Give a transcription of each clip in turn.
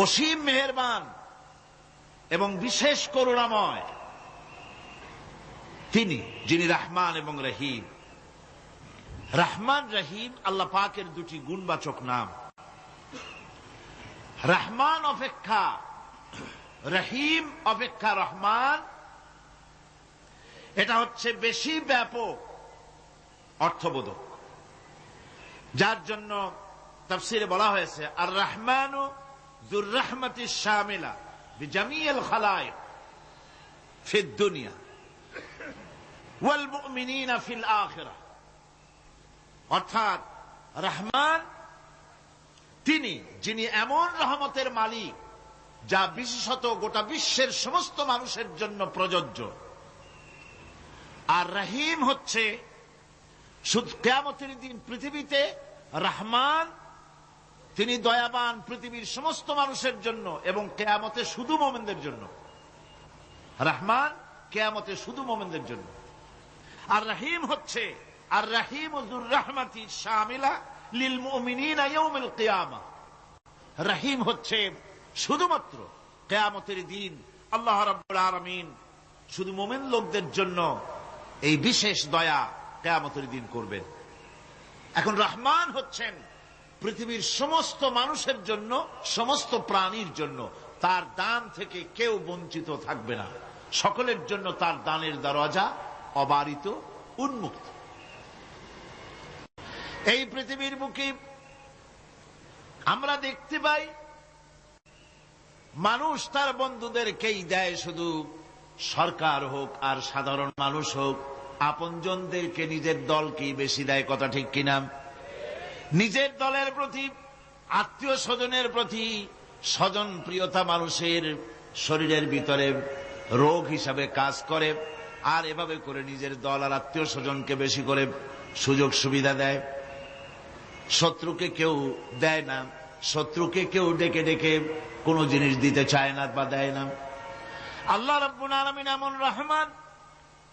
অসীম মেহেরবান এবং বিশেষ করুণাময় তিনি, যিনি রহমান এবং রহিম। রহমান রহিম আল্লাহ পাকের দুটি গুণবাচক নাম। রহমান অপেক্ষা রহিম অপেক্ষা রহমান, এটা হচ্ছে বেশি ব্যাপক অর্থবোধক, যার জন্য তাফসীরে বলা হয়েছে আর রহমানু যুর রাহমাতিশ শামিলা বিজামিল খালায়েক ফিদ দুনিয়া ওয়াল মুমিনিনা ফিল আখিরাহ। অর্থাৎ রহমান তিনি, যিনি এমন রহমতের মালিক যা বিশেষত গোটা বিশ্বের সমস্ত মানুষের জন্য প্রযোজ্য। আর রহিম হচ্ছে শুধু কিয়ামতের দিন পৃথিবীতে রহমান তিনি দয়াবান পৃথিবীর সমস্ত মানুষের জন্য এবং কিয়ামতে শুধু মুমিনদের জন্য। রহমান কিয়ামতে শুধু মুমিনদের জন্য। আর রহিম হচ্ছে আর রহিম যুর রাহমাতি শামিলা লিল মুমিনিনা ইয়াউমিল কিয়ামা। রহিম হচ্ছে শুধুমাত্র কিয়ামতের দিন আল্লাহ রাব্বুল আলামিন শুধু মুমিন লোকদের জন্য এই বিশেষ দয়া কিয়ামতের দিন করবেন। এখন রহমান হচ্ছেন পৃথিবীর সমস্ত মানুষের জন্য, সমস্ত প্রাণীর জন্য। তার দান থেকে কেউ বঞ্চিত থাকবে না, সকলের জন্য তার দানের দরজা অবারিত, উন্মুক্ত। এই পৃথিবীর বুকে আমরা দেখতে পাই মানুষ তার বন্ধুদেরকেই দেয়, শুধু সরকার হোক আর সাধারণ মানুষ হোক, আপনজনদেরকে নিজের দলকেই বেশি দেয়। কথা ঠিক কিনা? নিজের দলের প্রতি, আত্মীয় স্বজনের প্রতি স্বজন প্রিয়তা মানুষের শরীরের ভিতরে রোগ হিসাবে কাজ করে, আর এভাবে করে নিজের দল আর আত্মীয় স্বজনকে বেশি করে সুযোগ সুবিধা দেয়। শত্রুকে কেউ দেয় না, শত্রুকে কেউ ডেকে ডেকে কোনো জিনিস দিতে চায় না বা দেয় না। আল্লাহ রাব্বুল আলামিন এমন রহমান,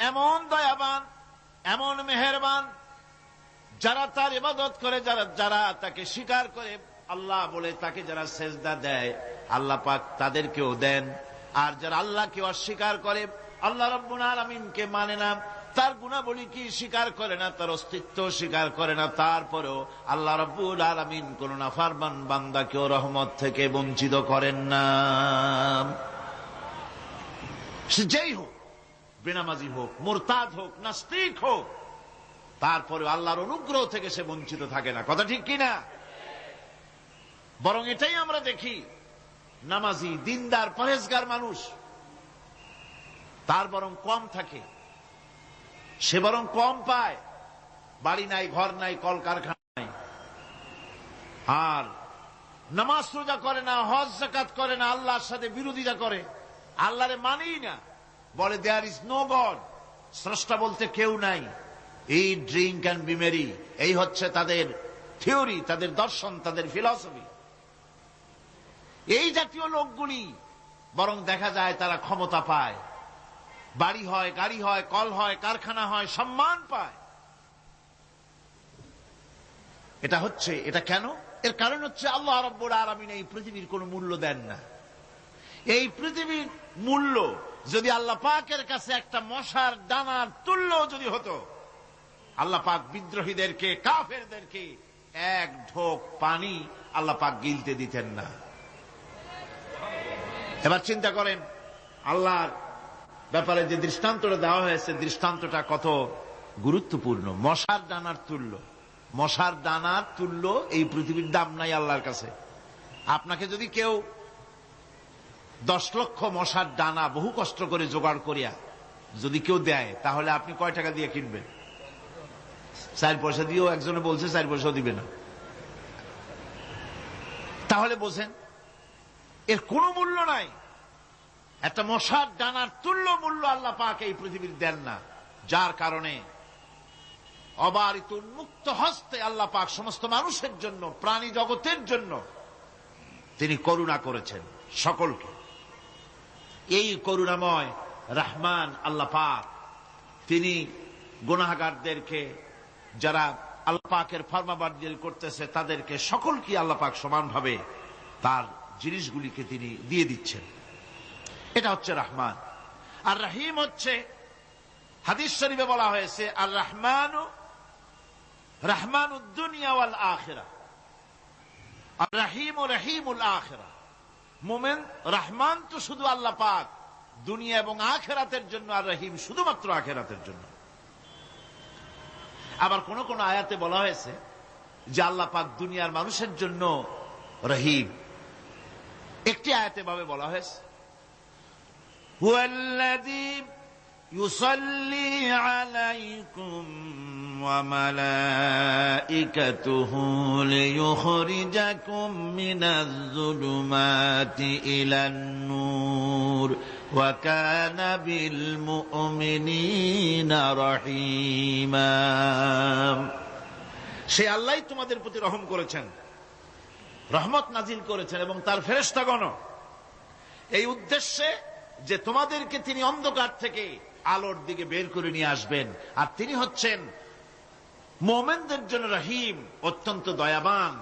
এমন দয়াবান, এমন মেহেরবান, যারা তার ইবাদত করে, যারা তাকে স্বীকার করে, আল্লাহ বলে তাকে যারা সেজদা দেয়, আল্লাহ পাক তাদেরকেও দেন। আর যারা আল্লাহকে অস্বীকার করে, আল্লাহ রাব্বুল আলামিনকে মানে না, তার গুণাবলী কি স্বীকার করে না, তার অস্তিত্ব স্বীকার করে না, তারপরেও আল্লাহ রাব্বুল আলামিন কোন নাফরমান বান্দাকেও রহমত থেকে বঞ্চিত করেন না। সে যেই হোক, বেনামাজি হোক, মুরতাদ হোক, নাস্তিক হোক, তারপরে আল্লাহর অনুগ্রহ থেকে সে বঞ্চিত থাকে না। কথা ঠিক কিনা? বরং এটাই আমরা দেখি, নামাজি, দিনদার, পরেজগার মানুষ তার বরং কম থাকে, সে বরং কম পায়। বাড়ি নাই, ঘর নাই, কলকারখানা নাই, আর নামাজ রোজা করে না, হজ যাকাত করে না, আল্লাহর সাথে বিরোধিতা করে, আল্লাহরে মানেই না, বলে দেয়ার ইজ নো গড, স্রষ্টা বলতে কেউ নাই, এই ড্রিঙ্ক অ্যান্ড বি মেরি, এই হচ্ছে তাদের থিওরি, তাদের দর্শন, তাদের ফিলসফি। এই জাতীয় লোকগুলি বরং দেখা যায় তারা ক্ষমতা পায়, বাড়ি হয়, গাড়ি হয়, কল হয়, কারখানা হয়, সম্মান পায়। এটা কেন? এর কারণ হচ্ছে আল্লাহ রাব্বুল আলামিন এই পৃথিবীর কোনো মূল্য দেন না। এই পৃথিবীর মূল্য যদি আল্লাহ পাকের কাছে একটা মশার দানার তুল্য যদি হতো, আল্লাহ পাক বিদ্রোহীদেরকে, কাফেরদেরকে এক ঢোক পানি আল্লাহ পাক গিলতে দিতেন না। এবার চিন্তা করেন, আল্লাহর ব্যাপারে যে দৃষ্টান্তটা দেওয়া হয়েছে, দৃষ্টান্তটা কত গুরুত্বপূর্ণ। মশার দানার তুল্য, মশার দানার তুল্য এই পৃথিবীর দাম নাই আল্লাহর কাছে। আপনাকে যদি কেউ 10 লক্ষ মশার দানা বহু কষ্ট করে জোগাড় করিয়া যদি কেউ দেয়, তাহলে আপনি কয় টাকা দিয়ে কিনবেন? 4 পয়সা দিয়েও একজনে বলছে 4 পয়সাও দিবে না। তাহলে বোঝেন এর কোনো মূল্য নাই। একটা মশার দানার তুল্য মূল্য আল্লাহ পাক এই পৃথিবীর দেন না, যার কারণে অবারিত উন্মুক্ত হস্তে আল্লাহ পাক সমস্ত মানুষের জন্য, প্রাণী জগতের জন্য তিনি করুণা করেছেন সকলকে। এই করুণাময় রহমান আল্লাহ পাক, তিনি গুনাহগারদেরকে, যারা আল্লাহ পাকের ফরমাবরদারি করতেছে, তাদেরকে সকলকে আল্লাহ পাক সমানভাবে তার জিনিসগুলিকে তিনি দিয়ে দিচ্ছেন। এটা হচ্ছে রহমান। আর রহিম হচ্ছে, হাদিস শরীফে বলা হয়েছে, আর রহমানু রহমানুদ দুনিয়া ওয়াল আখিরা, আর রহিম ও রহিমুল আখিরা। মোমেন রহমান তো শুধু আল্লাহ পাক দুনিয়া এবং আখিরাতের জন্য, আর রহিম শুধুমাত্র আখিরাতের জন্য। আবার কোন কোন আয়াতে বলা হয়েছে যে আল্লাহ পাক দুনিয়ার মানুষের জন্য রহিম। একটি আয়াতে ভাবে বলা হয়েছে, হুয়াল্লাযী ইউসাল্লি আলাইকুম ওয়া মালাইকাতুহু লিয়ুখরিজাকুম মিনাজ যুলুমাতি ইলান নূর ওয়া কানা বিল মুমিনিনা রহিমা। সে আল্লাহ তোমাদের প্রতি রহম করেছেন, রহমত নাজিল করেছেন, এবং তার ফেরেশতাগণ এই উদ্দেশ্যে যে তোমাদেরকে তিনি অন্ধকার থেকে আলোর দিকে বের করে নিয়ে আসবেন। আর তিনি হচ্ছেন মুমিনদের জন্য রহিম, অত্যন্ত দয়াবান।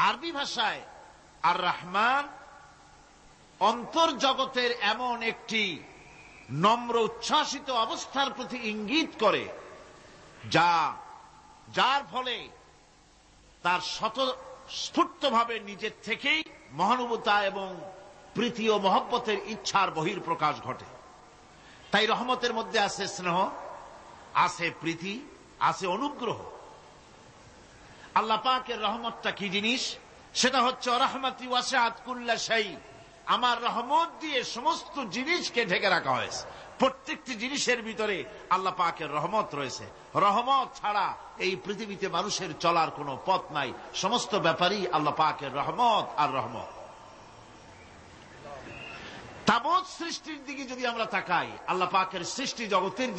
আরবি ভাষায় আর রহমান অন্তর্জগতের এমন একটি নম্র উচ্ছ্বাসিত অবস্থার প্রতি ইঙ্গিত করে, যার ফলে তার স্বতঃস্ফূর্তভাবে নিজের থেকেই মহানুভবতা এবং প্রীতি ও মহব্বতের ইচ্ছার বহির্প্রকাশ ঘটে। তাই রহমতের মধ্যে আছে স্নেহ, আছে প্রীতি, আছে অনুগ্রহ। আল্লাহ পাকের রহমতটা কি জিনিস? সেটা হচ্ছে রাহমাতি ওয়াসিআত কুল্লা শাই। আমার রহমত দিয়ে সমস্ত জিনিসকে ঢেকে রাখা হয়েছে। প্রত্যেকটি জিনিসের ভিতরে আল্লাহ পাকের রহমত রয়েছে। রহমত ছাড়া এই পৃথিবীতে মানুষের চলার কোনো পথ নাই। সমস্ত ব্যাপারই আল্লাহ পাকের রহমত আর রহমত। তাবৎ সৃষ্টির দিকে যদি আমরা তাকাই, আল্লাহ পাকের সৃষ্টি জগতের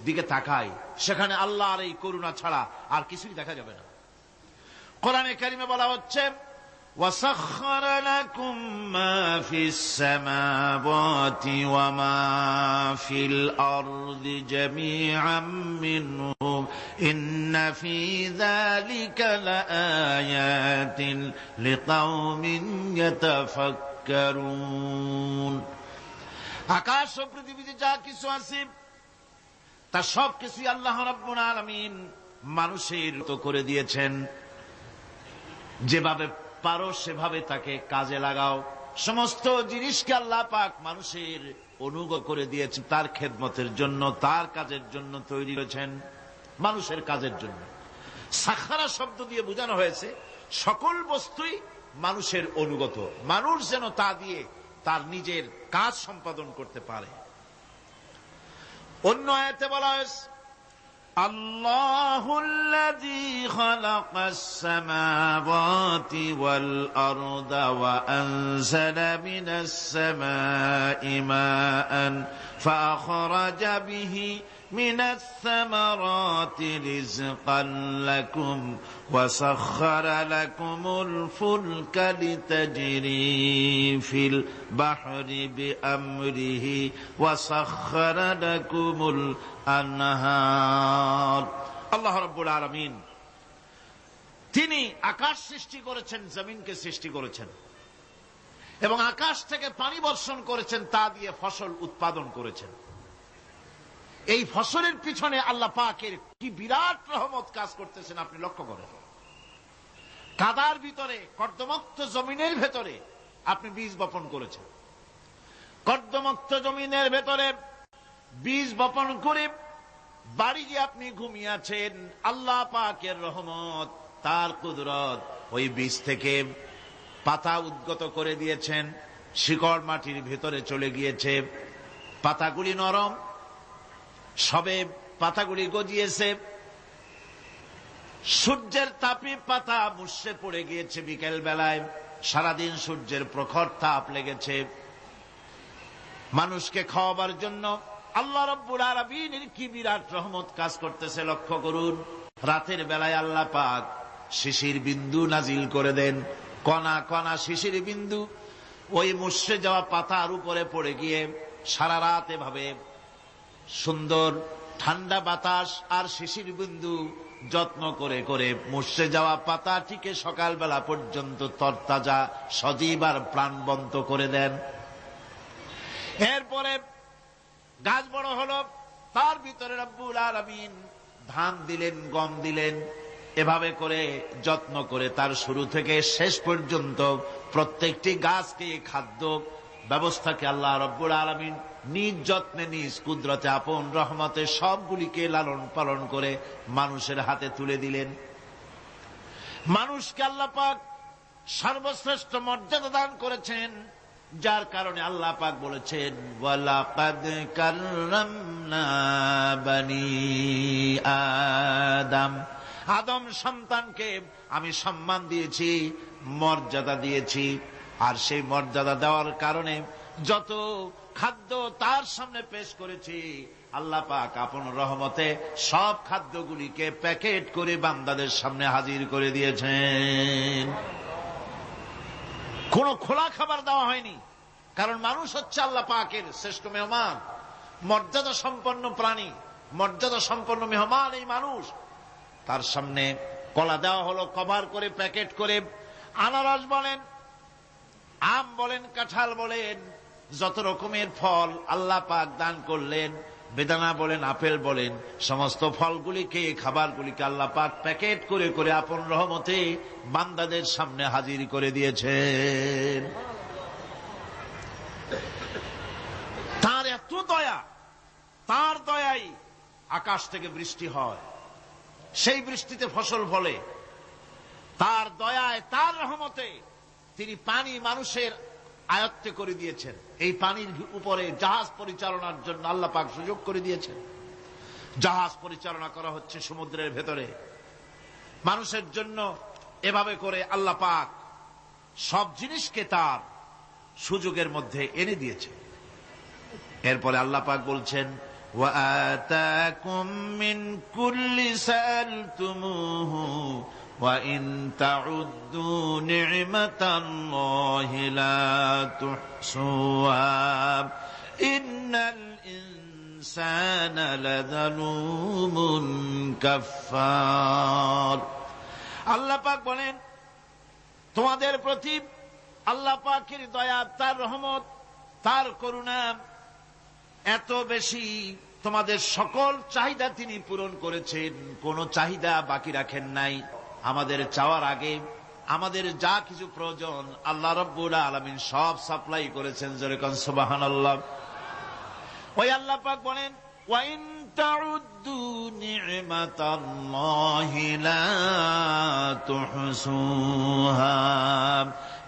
দিকে তাকাই, সেখানে আল্লাহর এই করুণা ছাড়া আর কিছুই দেখা যাবে না। কোরআনে কারিমে বলা হচ্ছে, وَسَخَّرَ لَكُم مَّا فِي السَّمَاوَاتِ وَمَا فِي الْأَرْضِ جَمِيعًا مِّنْهُ إِنَّ فِي ذَلِكَ لَآيَاتٍ لِقَوْمٍ يَتَفَكَّرُونَ। আকাশ ও পৃথিবীতে যা কিছু আছে তা সব কিছুই আল্লাহ রাব্বুল আলামিন মানুষের তো করে দিয়েছেন। যেভাবে পারো সেভাবে তাকে কাজে লাগাও। সমস্ত জিনিসকে আল্লাহ পাক মানুষের অনুগ্রহ করে দিয়েছেন, তার খেদমতের জন্য, তার কাজের জন্য তৈরি হয়েছেন, মানুষের কাজের জন্য। সাখারা শব্দ দিয়ে বোঝানো হয়েছে সকল বস্তুই মানুষের অনুগত, মানুষ যেন তা দিয়ে তার নিজের কাজ সম্পাদন করতে পারে। অন্য আয়াতে বলা হয়েছে, আল্লাহুল্লাযী খালাকাস সামাওয়াতি ওয়াল আরদা ওয়া আনজালা মিনাস সামাই মাআন ফাআখরাজা বিহি মিনাস সামারাতি রিজকান লাকুম ওয়া সাখখারা লাকুমুল ফুলকা লিতাজরি ফিল বাহরি বিআমরিহি ওয়া সাখখারা লাকুমুল আনহার। আল্লাহ রাব্বুল আলামিন তিনি আকাশ সৃষ্টি করেছেন, জমিনকে সৃষ্টি করেছেন, এবং আকাশ থেকে পানি বর্ষণ করেছেন, তা দিয়ে ফসল উৎপাদন করেছেন। এই ফসলের পিছনে আল্লাহ পাকের কি বিরাট রহমত কাজ করতেছেন আপনি লক্ষ্য করেন। কাদার ভিতরে, কর্দমুক্ত জমিনের ভেতরে আপনি বীজ বপন করেছেন। কর্দমুক্ত জমিনের ভেতরে বীজ বপন করে বাড়ি গিয়ে আপনি ঘুমিয়ে আছেন। আল্লাহ পাকের রহমত, তার কুদরত, ওই বীজ থেকে পাতা উদ্গত করে দিয়েছেন, শিকড় মাটির ভেতরে চলে গিয়েছে, পাতাগুলি নরম, সবে পাতাগুলি গজিয়েছে, সূর্যের তাপে পাতা মুষড়ে পড়ে গিয়েছে বিকেল বেলায়, সারাদিন সূর্যের প্রখর তাপ লেগেছে। মানুষকে খাওয়াবার জন্য আল্লাহ রাব্বুল আলামিনের কি বিরাট রহমত কাজ করতেছে লক্ষ্য করুন। রাতের বেলায় আল্লাহ পাক শিশির বিন্দু নাজিল করে দেন, কণা কণা শিশির বিন্দু ওই মুষড়ে যাওয়া পাতার উপরে পড়ে গিয়ে সারা রাত এভাবে সুন্দর ঠান্ডা বাতাস আর শিশির বিন্দু যত্ন করে করে মুষড়ে যাওয়া পাতাটিকে সকালবেলা পর্যন্ত তরতাজা সজীব আর প্রাণবন্ত করে দেন। এরপরে গাছ বড় হলো, তার ভিতরে রব্বুল আলামিন ধান দিলেন, গম দিলেন। এভাবে করে যত্ন করে তার শুরু থেকে শেষ পর্যন্ত প্রত্যেকটি গাছকে খাদ্য ব্যবস্থাকে আল্লাহ রব্বুল আলামিন নিজ যত্নে নিজ কুদরতে আপন রহমতে সবগুলিকে লালন পালন করে মানুষের হাতে তুলে দিলেন। মানুষকে আল্লাহ পাক সর্বশ্রেষ্ঠ মর্যাদা দান করেছেন, যার কারণে আল্লাহ পাক বলেছেন ওয়ালাকাদ কাররামনা বানি আদম, আদম সন্তানকে আমি সম্মান দিয়েছি, মর্যাদা দিয়েছি। আর সেই মর্যাদা দেওয়ার কারণে যত খাদ্য তার সামনে পেশ করেছি, আল্লাহ পাক আপন রহমতে সব খাদ্যগুলিকে প্যাকেট করে বান্দাদের সামনে হাজির করে দিয়েছেন। কোন খোলা খাবার দেওয়া হয়নি, কারণ মানুষ হচ্ছে আল্লাহ পাকের শ্রেষ্ঠ মেহমান, মর্যাদা সম্পন্ন প্রাণী, মর্যাদা সম্পন্ন মেহমান এই মানুষ। তার সামনে কলা দেওয়া হলো কভার করে, প্যাকেট করে। আনারস বলেন, আম বলেন, কাঁঠাল বলেন, যত রকমের ফল আল্লাহ পাক দান করলেন, বেদানা বলেন, আপেল বলেন, সমস্ত ফলগুলিকে, খাবারগুলিকে আল্লাহ পাক প্যাকেট করে করে আপন রহমতে বান্দাদের সামনে হাজির করে দিয়েছেন। তার এত দয়া, তার দয়াই আকাশ থেকে বৃষ্টি হয়, সেই বৃষ্টিতে ফসল ফলে। তার দয়ায়, তার রহমতে তিনি পানি মানুষের আয়ত্তে করে দিয়েছেন। এই পানির উপরে জাহাজ পরিচালনার জন্য আল্লাহ পাক সুযোগ করে দিয়েছেন। জাহাজ পরিচালনা করা হচ্ছে সমুদ্রের ভেতরে মানুষের জন্য। এভাবে করে আল্লাহ পাক সব জিনিসকে তার সুযোগের মধ্যে এনে দিয়েছে। এরপরে আল্লাহ পাক বলছেন ওয়াআতাকুম মিন কুল্লি সালতুমুহু وَإِن تَعُدُّوا نِعْمَةَ اللَّهِ لَا تُحْصُوهَا إِنَّ الْإِنسَانَ لَظَلُومٌ كَفَّارٌ। আল্লাহ পাক বলেন, তোমাদের প্রতি আল্লাহ পাকের দয়া, তার রহমত, তার করুণা এত বেশি, তোমাদের সকল চাহিদা তিনি পূরণ করেছেন, কোন চাহিদা বাকি রাখেন নাই। আমাদের চাওয়ার আগে আমাদের যা কিছু প্রয়োজন আল্লাহ রাব্বুল আলামিন সব সাপ্লাই করেছেন। যেরকম সুবহানাল্লাহ। ওই আল্লাহ পাক বলেন ওয়া ইন তাউদ্দু নি'মাতাল্লাহি লা তুহসুহা,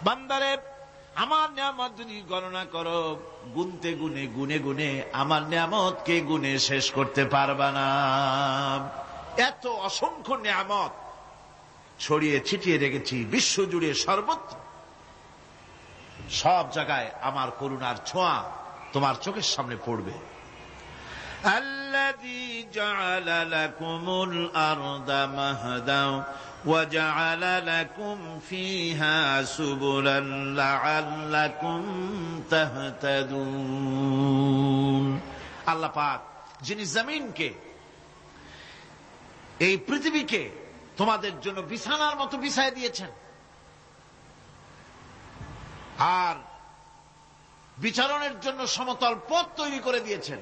বান্দারে আমার নিয়ামত যদি গণনা করো, গুনতে গুনে গুনে গুনে আমার নিয়ামতকে গুনে শেষ করতে পারবা না। এত অসংখ্য নিয়ামত ছড়িয়ে ছিটিয়ে রেখেছি বিশ্ব জুড়ে, সর্বত্র সব জায়গায় আমার করুণার ছোঁয়া তোমার চোখের সামনে পড়বে। আল্লাযী জাআলা লাকুমুল আরদা মাহদা ওয়া জাআলা লাকুম ফীহা সুবুলান লাআল্লাকুম তাহতাদুন। আল্লাহ পাক যিনি জমিনকে, এই পৃথিবীকে তোমাদের জন্য বিছানার মতো বিছায় দিয়েছেন, আর বিচরণের জন্য সমতল পথ তৈরি করে দিয়েছেন।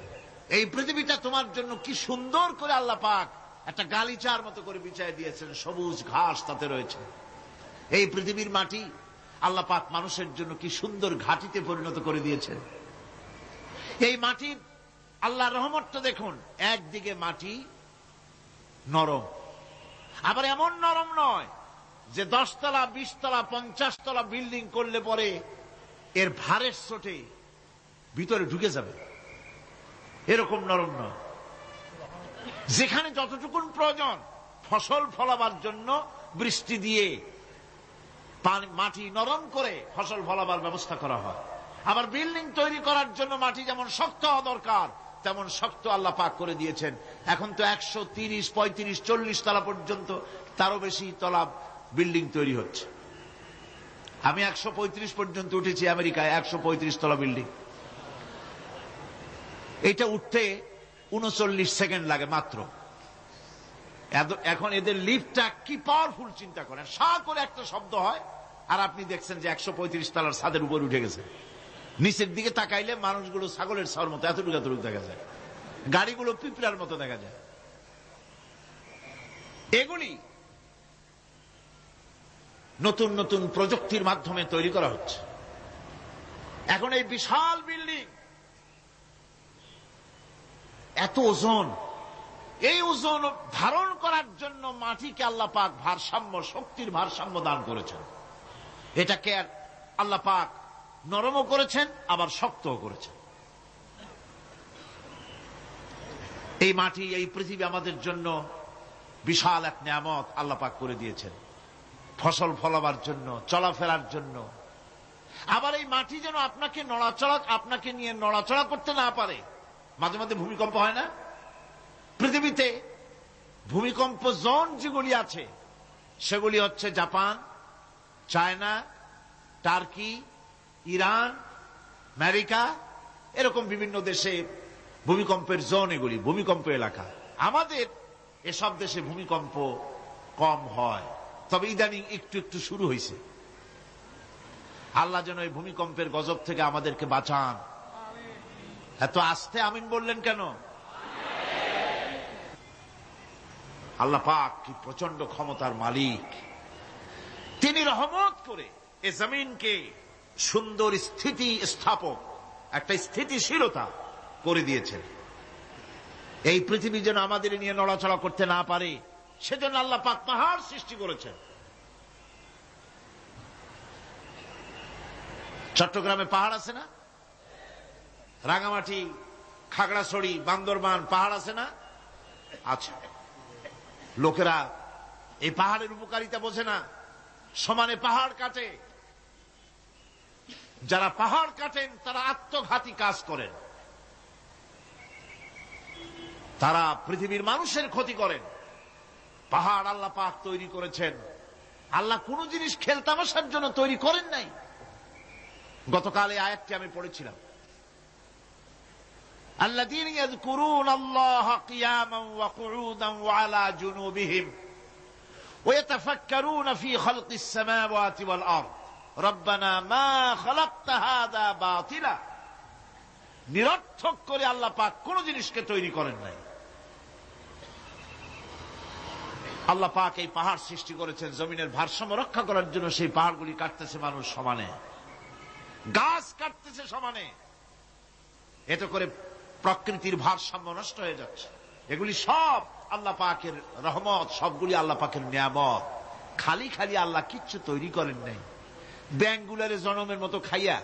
এই পৃথিবীটা তোমার জন্য কি সুন্দর করে আল্লাহ পাক একটা গালিচার মতো করে বিছায় দিয়েছেন, সবুজ ঘাস তাতে রয়েছে। এই পৃথিবীর মাটি আল্লাহ পাক মানুষের জন্য কি সুন্দর ঘাটিতে পরিণত করে দিয়েছেন। এই মাটির আল্লাহ রহমতটা দেখুন, একদিকে মাটি নরম, আবার এমন নরম নয় যে 10 তলা 20 তলা 50 তলা বিল্ডিং করলে পরে এর ভারের চোটে ভিতরে ঢুকে যাবে, এরকম নরম নয়। যেখানে যতটুকুন প্রয়োজন ফসল ফলাবার জন্য বৃষ্টি দিয়ে মাটি নরম করে ফসল ফলাবার ব্যবস্থা করা হয়। আবার বিল্ডিং তৈরি করার জন্য মাটি যেমন শক্ত হওয়া দরকার, তেমন শক্ত আল্লাহ পাক করে দিয়েছেন। এখন তো 130, 35, 40 তলা পর্যন্ত, তারও বেশি তলা বিল্ডিং তৈরি হচ্ছে। আমি 135 পর্যন্ত উঠেছি আমেরিকায়, 135 তলা বিল্ডিং। এটা উঠতে 39 সেকেন্ড লাগে মাত্র। এখন এদের লিফটটা কি পাওয়ারফুল চিন্তা করেন, সা করে একটা শব্দ হয় আর আপনি দেখছেন যে 135 তলার ছাদের উপর উঠে গেছে। নিচের দিকে তাকাইলে মানুষগুলো ছাগলের ছাওয়ার মতো এতটুকু এতটুকু দেখা যায়, গাড়িগুলো পিঁপড়ার মতো দেখা যায়। এগুলি নতুন নতুন প্রযুক্তির মাধ্যমে তৈরি করা হচ্ছে। এখন এই বিশাল বিল্ডিং, এত ওজন, এই ওজন ধারণ করার জন্য মাটিকে আল্লাহ পাক ভারসাম্য, শক্তির ভারসাম্য দান করেছেন। এটাকে আল্লাহ পাক নরমও করেছেন আবার শক্তও করেছেন। এই মাটি, এই পৃথিবী আমাদের জন্য বিশাল এক নিয়ামত আল্লাহ পাক করে দিয়েছেন, ফসল ফলাবার জন্য, চলাফেরার জন্য। আবার এই মাটি যেন আপনাকে নিয়ে নড়াচড়া করতে না পারে। মাঝে মাঝে ভূমিকম্প হয় না? পৃথিবীতে ভূমিকম্প জোন যেগুলি আছে সেগুলি হচ্ছে Japan, China, turkey, Iran, America, এরকম বিভিন্ন দেশে ভূমিকম্পের জোন, এগুলি ভূমিকম্প এলাকা। আমাদের এসব দেশে ভূমিকম্প কম হয়, তবে ইদানিং একটু একটু শুরু হয়েছে। আল্লাহ যেন এই ভূমিকম্পের গজব থেকে আমাদেরকে বাঁচান। এত আস্তে আমিন বললেন কেন? আল্লাহ পাক কি প্রচন্ড ক্ষমতার মালিক। তিনি রহমত করে এ জমিনকে সুন্দর স্থিতি স্থাপক, একটা স্থিতিশীলতা করে দিয়েছেন। এই পৃথিবী যেন আমাদের নিয়ে নড়াচড়া করতে না পারে, সেজন্য আল্লাহ পাক পাহাড় সৃষ্টি করেছেন। চট্টগ্রামে পাহাড় আছে না? রাঙামাটি, খাগড়াছড়ি, বান্দরবান পাহাড় আছে না? আচ্ছা, লোকেরা এই পাহাড়ের উপকারিতা বোঝে না, সমানে পাহাড় কাটে। যারা পাহাড় কাটেন তারা আত্মঘাতী কাজ করেন, তারা পৃথিবীর মানুষের ক্ষতি করেন। পাহাড় আল্লাহ পাক তৈরি করেছেন। আল্লাহ কোন জিনিস খেলতামাশার জন্য তৈরি করেন নাই। গতকাল এই আয়াতটি আমি পড়েছিলাম, الذين يذكرون الله قياما وقعودا وعلى جنوبهم ويتفكرون في خلق السماوات والأرض ربنا ما خلقت هذا باطلا। নিরর্থক করে আল্লাহ পাক কোন জিনিসকে তৈরি করেন নাই। আল্লাহ পাক এই পাহাড় সৃষ্টি করেছেন জমিনের ভারসাম্য রক্ষা করার জন্য। সেই পাহাড়গুলি কাটতেছে মানুষ সমানে, গাছ কাটতেছে সমানে। এতে করে প্রকৃতির ভারসাম্য নষ্ট হয়ে যাচ্ছে। এগুলি সব আল্লাহ পাকের রহমত, সবগুলি আল্লাহ পাকের নিয়ামত। খালি খালি আল্লাহ কিচ্ছু তৈরি করেন নাই। ব্যাংকগুলারে জনমের মতো খাইয়া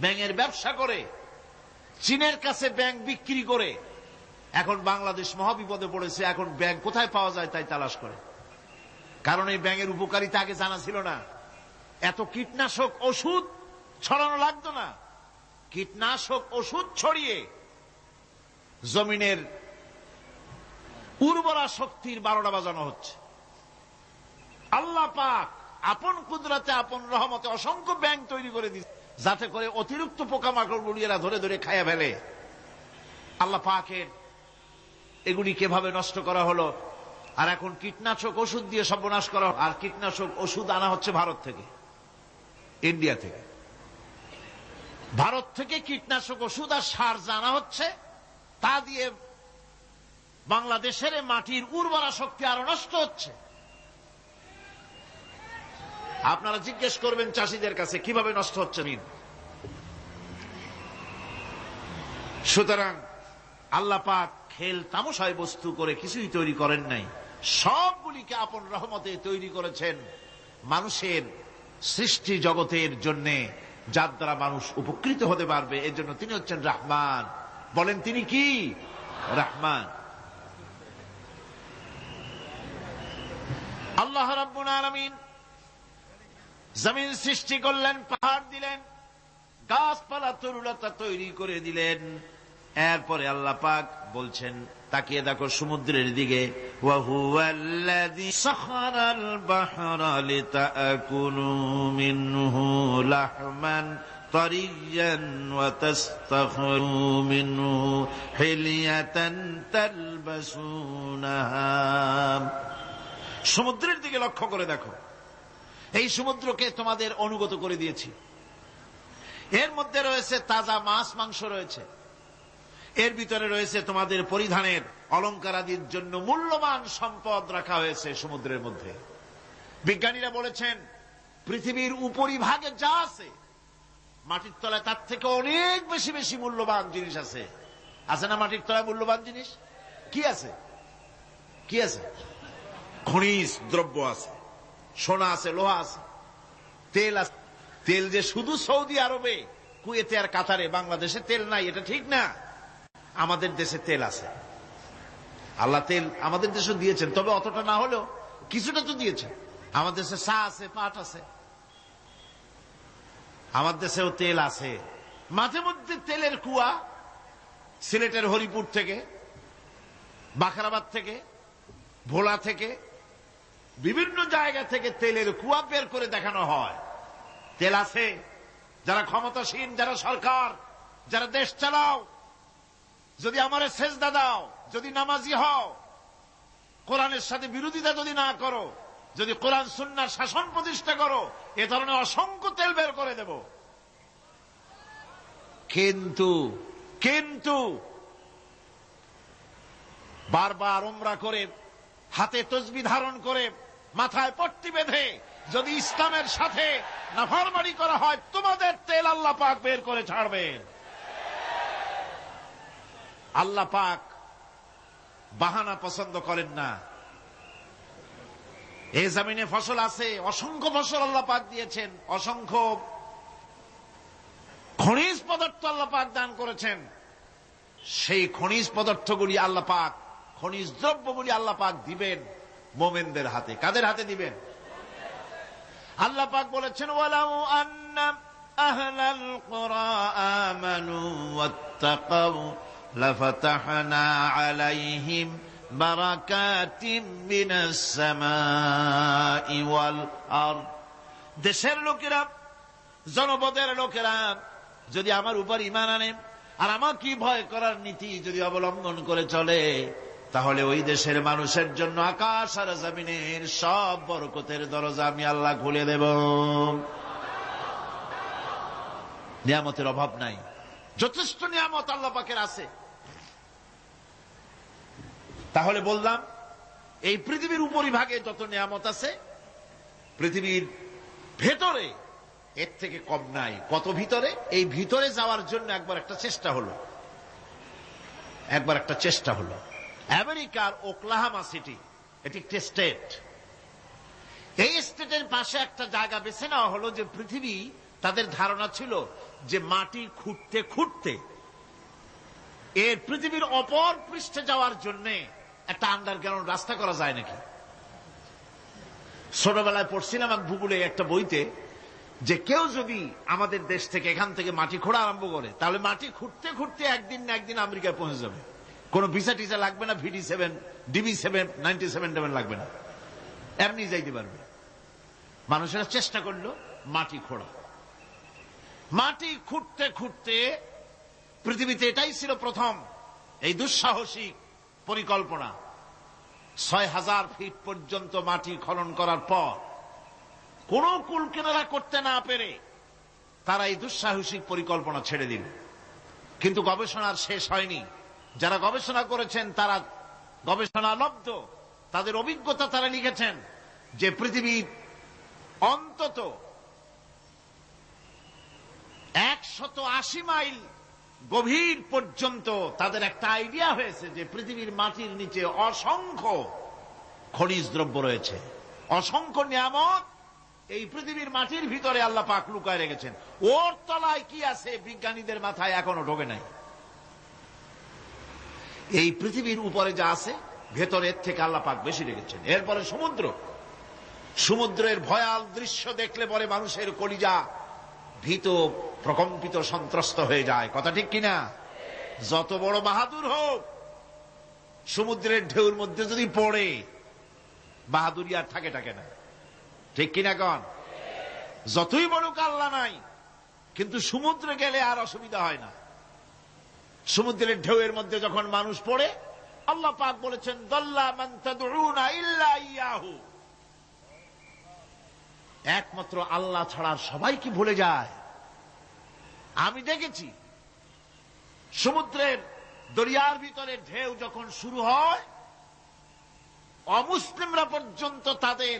ব্যাঙের ব্যবসা করে, চীনের কাছে ব্যাংক বিক্রি করে এখন বাংলাদেশ মহাবিপদে পড়েছে। এখন ব্যাংক কোথায় পাওয়া যায় তাই তালাশ করে, কারণ এই ব্যাঙের উপকারিতা আগে জানা ছিল না। এত কীটনাশক ওষুধ ছড়ানো লাগতো না। কীটনাশক ওষুধ ছড়িয়ে জমিনের উর্বরা শক্তির 12টা বাজানো হচ্ছে। আল্লাহ পাক আপন কুদরতে, আপন রহমতে অসংখ্য ব্যাংক তৈরি করে দিচ্ছে, যাতে করে অতিরিক্ত পোকামাকড় গুলি এরা ধরে ধরে খাইয়া ফেলে। আল্লাহ পাকের এগুলি কিভাবে নষ্ট করা হলো। আর এখন কীটনাশক ওষুধ দিয়ে সর্বনাশ করা। আর কীটনাশক ওষুধ আনা হচ্ছে ভারত থেকে, ইন্ডিয়া থেকে। ভারত থেকে কীটনাশক ওষুধ আর সার জানা হচ্ছে, তা দিয়ে বাংলাদেশের মাটির উর্বরা শক্তি আরো নষ্ট হচ্ছে। আপনারা জিজ্ঞেস করবেন চাষীদের কাছে কিভাবে নষ্ট হচ্ছে। সুতরাং আল্লাহ পাক খেল তামাশায় বস্তু করে কিছুই তৈরি করেন নাই, সবগুলিকে আপন রহমতে তৈরি করেছেন মানুষের সৃষ্টি জগতের জন্য, যার দ্বারা মানুষ উপকৃত হতে পারবে। এর জন্য তিনি হচ্ছেন রহমান। বলেন তিনি কি? রহমান। আল্লাহ রাব্বুল আলামিন জমিন সৃষ্টি করলেন, পাহাড় দিলেন, গাছপালা তরুলতা তৈরি করে দিলেন। এরপরে আল্লাহ পাক বলছেন, তাকিয়ে দেখো সমুদ্রের দিকে, ওয়া হুয়াল্লাযী সাখারাল বাহরা লিতাকুলু মিনহু লাহমান طريا وتستخرجوا منه حلية تلبسونها। সমুদ্রের দিকে লক্ষ্য করে দেখো, এই সমুদ্রকে তোমাদের অনুগত করে দিয়েছি। এর মধ্যে রয়েছে তাজা মাছ মাংস রয়েছে, এর ভিতরে রয়েছে তোমাদের পরিধানের অলংকার আদির জন্য মূল্যবান সম্পদ রাখা হয়েছে সমুদ্রের মধ্যে। বিজ্ঞানীরা বলেছেন পৃথিবীর উপরিভাগে যা আছে মাটির তলায় তার থেকে অনেক বেশি বেশি মূল্যবান জিনিস আছে। আছে না মাটির তলায় মূল্যবান জিনিস? কি আছে? কি আছে? খনিজ দ্রব্য আছে, সোনা আছে, লোহা আছে, তেল আছে। তেল যে শুধু সৌদি আরবে, কুয়েতে আর কাতারে, বাংলাদেশে তেল নাই এটা ঠিক না। আমাদের দেশে তেল আছে, আল্লাহ তেল আমাদের দেশে দিয়েছেন, তবে অতটা না হলেও কিছুটা তো দিয়েছেন। আমাদের দেশে চা আছে, পাট আছে, আমার দেশেও তেল আছে। মাঝে মধ্যে তেলের কুয়া সিলেটের হরিপুর থেকে, বাখরাবাদ থেকে, ভোলা থেকে, বিভিন্ন জায়গা থেকে তেলের কুয়া বের করে দেখানো হয়। তেল আছে। যারা ক্ষমতাসীন, যারা সরকার, যারা দেশ চালাও, যদি আমারে সেজদা দাও, যদি নামাজি হও, কোরআনের সাথে বিরোধিতা যদি না করো, যদি কোরআন সুন্নাহর শাসন প্রতিষ্ঠা করো, এ ধরনের অসংখ্য তেল বের করে দেব। কিন্তু বারবার উমরা করে, হাতে তসবিহ ধারণ করে, মাথায় পট্টি বেঁধে যদি ইসলামের সাথে নাফরমানি করা হয়, তোমাদের তেল আল্লাহ পাক বের করে ছাড়বেন। আল্লাহ পাক বাহানা পছন্দ করেন না। এই জমিনে ফসল আছে, অসংখ্য ফসল আল্লাহ পাক দিয়েছেন, অসংখ্য খনিজ পদার্থ আল্লাহ পাক দান করেছেন। সেই খনিজ পদার্থগুলি আল্লাহ পাক, খনিজ দ্রব্যগুলি আল্লাহ পাক দিবেন মোমেনদের হাতে। কাদের হাতে দিবেন? আল্লাহ পাক বলেছেন, ওয়ালাউ আন্না আহলাল কুরা আমানু ওয়াত্তাকাউ লাফাতাহনা আলাইহিম বারাকাতিম মিনাস সামাই ওয়াল আরদ। দেশের লোকেরা, জনপদের লোকেরা যদি আমার উপর ঈমান আনে আর আমার কি ভয় করার নীতি যদি অবলম্বন করে চলে, তাহলে ওই দেশের মানুষের জন্য আকাশ আর জমিনের সব বরকতের দরজা আমি আল্লাহ খুলে দেব। নিয়ামতের অভাব নাই, যথেষ্ট নিয়ামত আল্লাহ পাকের আছে। তাহলে বললাম, এই পৃথিবীর উপরিভাগে যত নিয়ামত আছে, পৃথিবীর ভেতরে এর থেকে কম নাই। কত ভিতরে? এই ভিতরে যাওয়ার জন্য একবার একটা চেষ্টা হলো। আমেরিকার ওকলাহামা সিটি, এটি একটি স্টেট। এই স্টেটের পাশে একটা জায়গা বেছে নেওয়া হলো, যে পৃথিবী, তাদের ধারণা ছিল যে মাটি খুঁড়তে খুঁড়তে এর পৃথিবীর অপর পৃষ্ঠে যাওয়ার জন্য একটা আন্ডারগ্রাউন্ড রাস্তা করা যায় নাকি। ছোটবেলায় পড়ছিলাম এক ভূগোলে একটা বইতে, যে কেউ যদি আমাদের দেশ থেকে, এখান থেকে মাটি খোঁড়া আরম্ভ করে, তাহলে মাটি খুঁড়তে খুঁড়তে একদিন না একদিন আমেরিকায় পৌঁছে যাবে। কোনো ভিসা টিসা লাগবে না, VD7, DB7, 97 লাগবে না, এমনি যাইতে পারবে। মানুষেরা চেষ্টা করলো মাটি খোঁড়া। মাটি খুঁড়তে খুঁড়তে পৃথিবীতে এটাই ছিল প্রথম এই দুঃসাহসিক পরিকল্পনা। 6000 ফিট পর্যন্ত মাটি খনন করার পর কোন কুল কিনারা করতে না পেরে তারা এই দুঃসাহসিক পরিকল্পনা ছেড়ে দিল। কিন্তু গবেষণার শেষ হয়নি। যারা গবেষণা করেছেন তারা গবেষণালব্ধ, তাদের অভিজ্ঞতা তারা লিখেছেন যে পৃথিবীর অন্তত 180 মাইল গভীর পর্যন্ত তাদের একটা আইডিয়া হয়েছে যে পৃথিবীর মাটির নিচে অসংখ্য খনিজ দ্রব্য রয়েছে, অসংখ্য নিয়ামত এই পৃথিবীর মাটির ভিতরে আল্লাহ পাক লুকায় রেখেছেন। ওর তলায় কি আছে বিজ্ঞানীদের মাথায় এখনো ঢোকে নাই। এই পৃথিবীর উপরে যা আছে ভেতরের থেকে আল্লাহ পাক বেশি রেখেছেন। এরপরে সমুদ্রের ভয়াল দৃশ্য দেখলে পরে মানুষের কলিজা ভীত, প্রকম্পিত, সন্ত্রস্ত হয়ে যায়। কথা ঠিক কিনা? যত বড় বাহাদুর হোক, সমুদ্রের ঢেউর মধ্যে যদি পড়ে, বাহাদুরি আর থাকে না। ঠিক কিনা কন? যতই বড় আল্লাহ নাই, কিন্তু সমুদ্রে গেলে আর অসুবিধা হয় না। সমুদ্রের ঢেউয়ের মধ্যে যখন মানুষ পড়ে, আল্লাহ পাক বলেছেন দাল্লা মান তাদউনা ইল্লা ইয়াহু, একমাত্র আল্লাহ ছাড়া সবাইকে ভুলে যায়। আমি দেখেছি সমুদ্রের দরিয়ার ভিতরে ঢেউ যখন শুরু হয়, অমুসলিমরা পর্যন্ত তাদের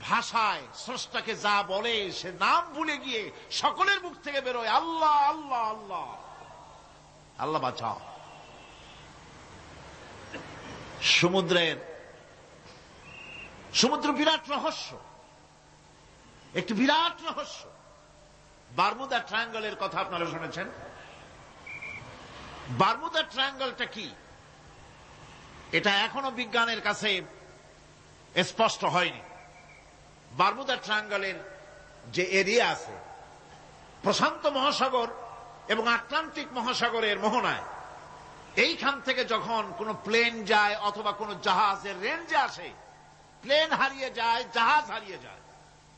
ভাষায় স্রষ্টাকে যা বলে সে নাম ভুলে গিয়ে সকলের মুখ থেকে বেরোয় আল্লাহ আল্লাহ আল্লাহ। আল্লাহ বাঁচাও। সমুদ্র বিরাট রহস্য, একটি বিরাট রহস্য। বারমুদা ট্রায়াঙ্গলের কথা আপনারা শুনেছেন। বারমুদা ট্রায়াঙ্গলটা কি, এটা এখনো বিজ্ঞানের কাছে স্পষ্ট হয়নি। বারমুদা ট্রায়াঙ্গলের যে এরিয়া আছে, প্রশান্ত মহাসাগর এবং আটলান্টিক মহাসাগরের মোহনায়, এইখান থেকে যখন কোন প্লেন যায় অথবা কোন জাহাজের রেঞ্জে আসে, প্লেন হারিয়ে যায়, জাহাজ হারিয়ে যায়,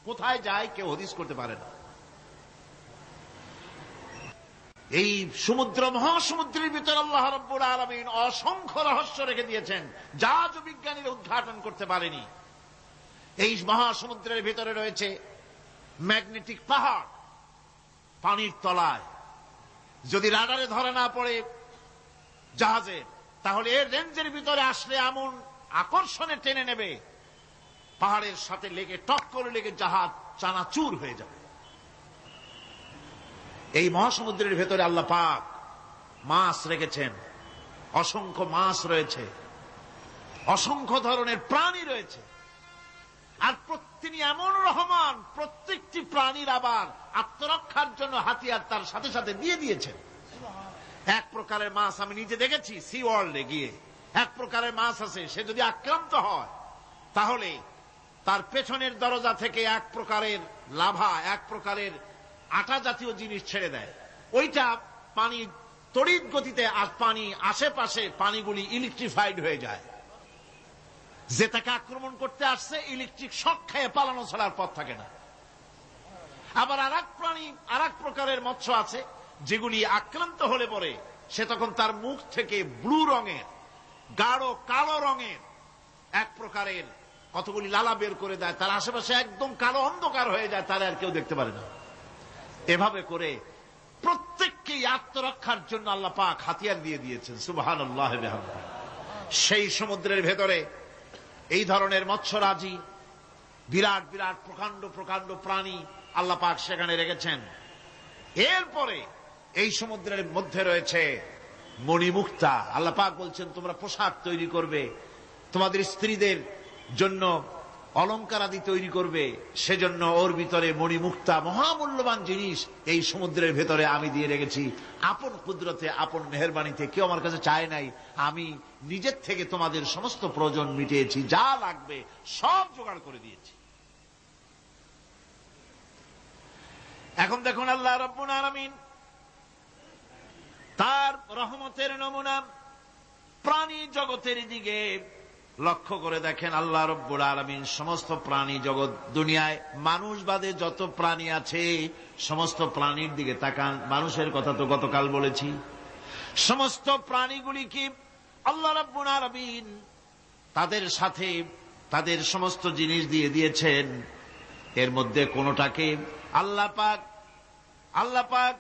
কোথায় যায় কেউ হদিস করতে পারে না। এই সমুদ্র মহাসমুদ্রের ভিতরে আল্লাহ রাব্বুল আলামিন অসংখ্য রহস্য রেখে দিয়েছেন, যা আজ বিজ্ঞানীরা উদ্ঘাটন করতে পারেনি। এই মহাসমুদ্রের ভিতরে রয়েছে ম্যাগনেটিক পাহাড় পানির তলায়। যদি রাডারে ধরা না পড়ে জাহাজের, তাহলে এর রেঞ্জের ভিতরে আসলে এমন আকর্ষণে টেনে নেবে, পাহাড়ের সাথে লেগে টক করে লেগে জাহাজ চানাচুর হয়ে যাবে। এই মহাসমুদ্রের ভেতরে আল্লাহ পাক মাছ রেখেছেন, অসংখ্য মাছ রয়েছে, অসংখ্য ধরনের প্রাণী রয়েছে। আর তিনি এমন রহমান, প্রত্যেকটি প্রাণীর আবার আত্মরক্ষার জন্য হাতিয়ার তার সাথে সাথে দিয়ে দিয়েছেন। এক প্রকারের মাছ আমি নিজে দেখেছি সি ওয়ার্ল্ডে গিয়ে, এক প্রকারের মাছ আছে, সে যদি আক্রান্ত হয় তাহলে তার পেছনের দরজা থেকে এক প্রকারের লাভা, এক প্রকারের আটা জাতীয় জিনিস ছেড়ে দেয়। ওইটা পানি তড়িৎ গতিতে, পানি আশেপাশে পানিগুলি ইলেকট্রিফাইড হয়ে যায়। যে তাকে আক্রমণ করতে আসছে ইলেকট্রিক শক খেয়ে পালানো ছাড়ার পথ থাকে না। আবার আর এক প্রকারের মৎস্য আছে যেগুলি আক্রান্ত হলে পরে সে তখন তার মুখ থেকে ব্লু রঙের, গাঢ় কালো রঙের এক প্রকারের কতগুলি লালা বের করে দেয়, তার আশেপাশে একদম কালো অন্ধকার হয়ে যায়, তারা আর কেউ দেখতে পারে না। এভাবে করে প্রত্যেককেই আত্মরক্ষার জন্য আল্লাহ পাক হাতিয়ার দিয়ে দিয়েছেন। সুবহানাল্লাহ। সেই সমুদ্রের ভেতরে এই ধরনের মৎস্যরাজি, বিরাট বিরাট প্রকাণ্ড প্রকাণ্ড প্রাণী আল্লাহ পাক সেখানে রেখেছেন। এরপরে এই সমুদ্রের মধ্যে রয়েছে মণিমুক্তা। আল্লাহ পাক বলছেন তোমরা পোশাক তৈরি করবে, তোমাদের স্ত্রীদের জন্য অলংকার আদি তৈরি করবে, সেজন্য ওর ভিতরে মণিমুক্তা মহামূল্যবান জিনিস এই সমুদ্রের ভেতরে আমি দিয়ে রেখেছি। আপন কুদরতে, আপন মেহেরবানিতে, কেউ আমার কাছে চায় নাই, আমি নিজের থেকে তোমাদের সমস্ত প্রয়োজন মিটিয়েছি, যা লাগবে সব জোগাড় করে দিয়েছি। এখন দেখুন আল্লাহ রাব্বুল আলামিন তার রহমতের নমুনা প্রাণী জগতের দিকে লক্ষ্য করে দেখেন। আল্লাহ রাব্বুল আলামিন সমস্ত প্রাণী জগৎ, দুনিয়ায় মানুষ বাদে যত প্রাণী আছে সমস্ত প্রাণীর দিকে তাকান। মানুষের কথা তো গতকাল বলেছি। সমস্ত প্রাণীগুলি কি আল্লাহ রাব্বুল আলামিন তাদের সাথে তাদের সমস্ত জিনিস দিয়ে দিয়েছেন। এর মধ্যে কোনটাকে আল্লাহ পাক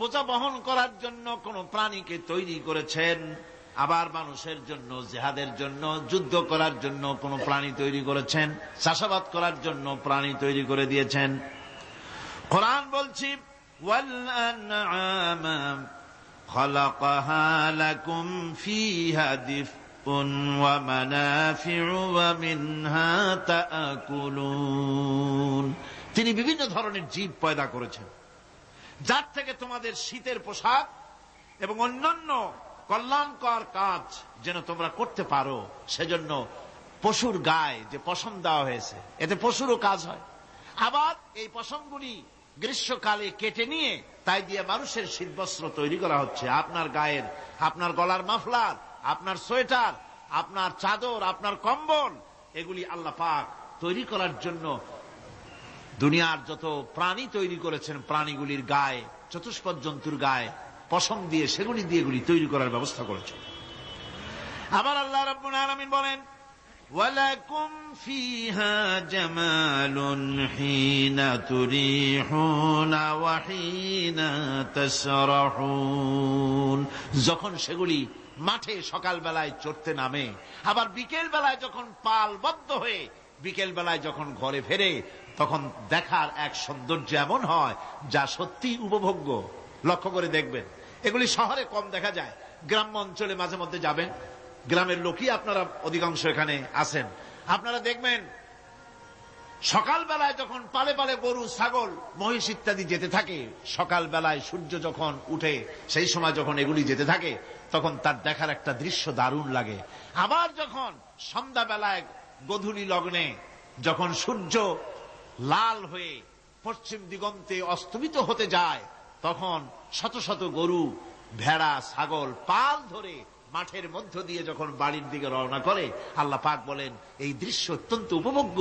বোঝা বহন করার জন্য কোন প্রাণীকে তৈরি করেছেন, আবার মানুষের জন্য, জিহাদের জন্য, যুদ্ধ করার জন্য কোন প্রাণী তৈরি করেছেন, চাষাবাদ করার জন্য প্রাণী তৈরি করে দিয়েছেন। কোরআন বলছি ওয়াল আনআমা খালাকাহা লাকুম ফিহা দিফউন ওয়া মানাফিউ ওয়া মিনহা তাআকুলুন। তিনি বিভিন্ন ধরনের জীব পয়দা করেছেন, যার থেকে তোমাদের শীতের পোশাক এবং অন্যান্য কল্যাণকর কাজ যেন তোমরা করতে পারো, সেজন্য পশুর গায়ে যে পশম দেওয়া হয়েছে, এতে পশুরও কাজ হয়। আবার এই পশমগুলি গ্রীষ্মকালে কেটে নিয়ে তাই দিয়ে মানুষের শীতবস্ত্র তৈরি করা হচ্ছে। আপনার গায়ের, আপনার গলার মাফলার, আপনার সোয়েটার, আপনার চাদর, আপনার কম্বল, এগুলি আল্লাহ পাক তৈরি করার জন্য দুনিয়ার যত প্রাণী তৈরি করেছেন, প্রাণীগুলির গায়ে, চতুষ্পদ জন্তুর গায়ে পশম দিয়ে, সেগুলি দিয়ে এগুলি তৈরি করার ব্যবস্থা করেছেন। আবার আল্লাহ রাব্বুল আলামিন বলেন, ওয়ালাকুম ফিহা জামালুন হিনা তুরিহুনা ওয়া হিনা তাসরাহুন। যখন সেগুলি মাঠে সকাল বেলায় চড়তে নামে, আবার বিকেল বেলায় যখন পালবদ্ধ হয়ে বিকেল বেলায় যখন ঘরে ফেরে, তখন দেখার এক সৌন্দর্য এমন হয় যা সত্যি উপভোগ্য। লক্ষ্য করে দেখবেন, এগুলি শহরে কম দেখা যায়, গ্রাম্য অঞ্চলে মাঝে মধ্যে যাবেন, গ্রামের লোকই আপনারা অধিকাংশ এখানে আছেন, আপনারা দেখবেন সকাল বেলায় যখন পালে পালে গরু, ছাগল, মহিষ ইত্যাদি যেতে থাকে, সকাল বেলায় সূর্য যখন উঠে সেই সময় যখন এগুলি যেতে থাকে, তখন তার দেখার একটা দৃশ্য দারুণ লাগে। আবার যখন সন্ধ্যা বেলায় গোধূলি লগ্নে যখন সূর্য লাল হয়ে পশ্চিম দিগন্তে অস্তমিত হতে যায়, তখন শত শত গরু, ভেড়া, ছাগল পাল ধরে মাঠের মধ্য দিয়ে যখন বাড়ির দিকে রওনা করে, আল্লাহ পাক বলেন এই দৃশ্য অত্যন্ত উপভোগ্য।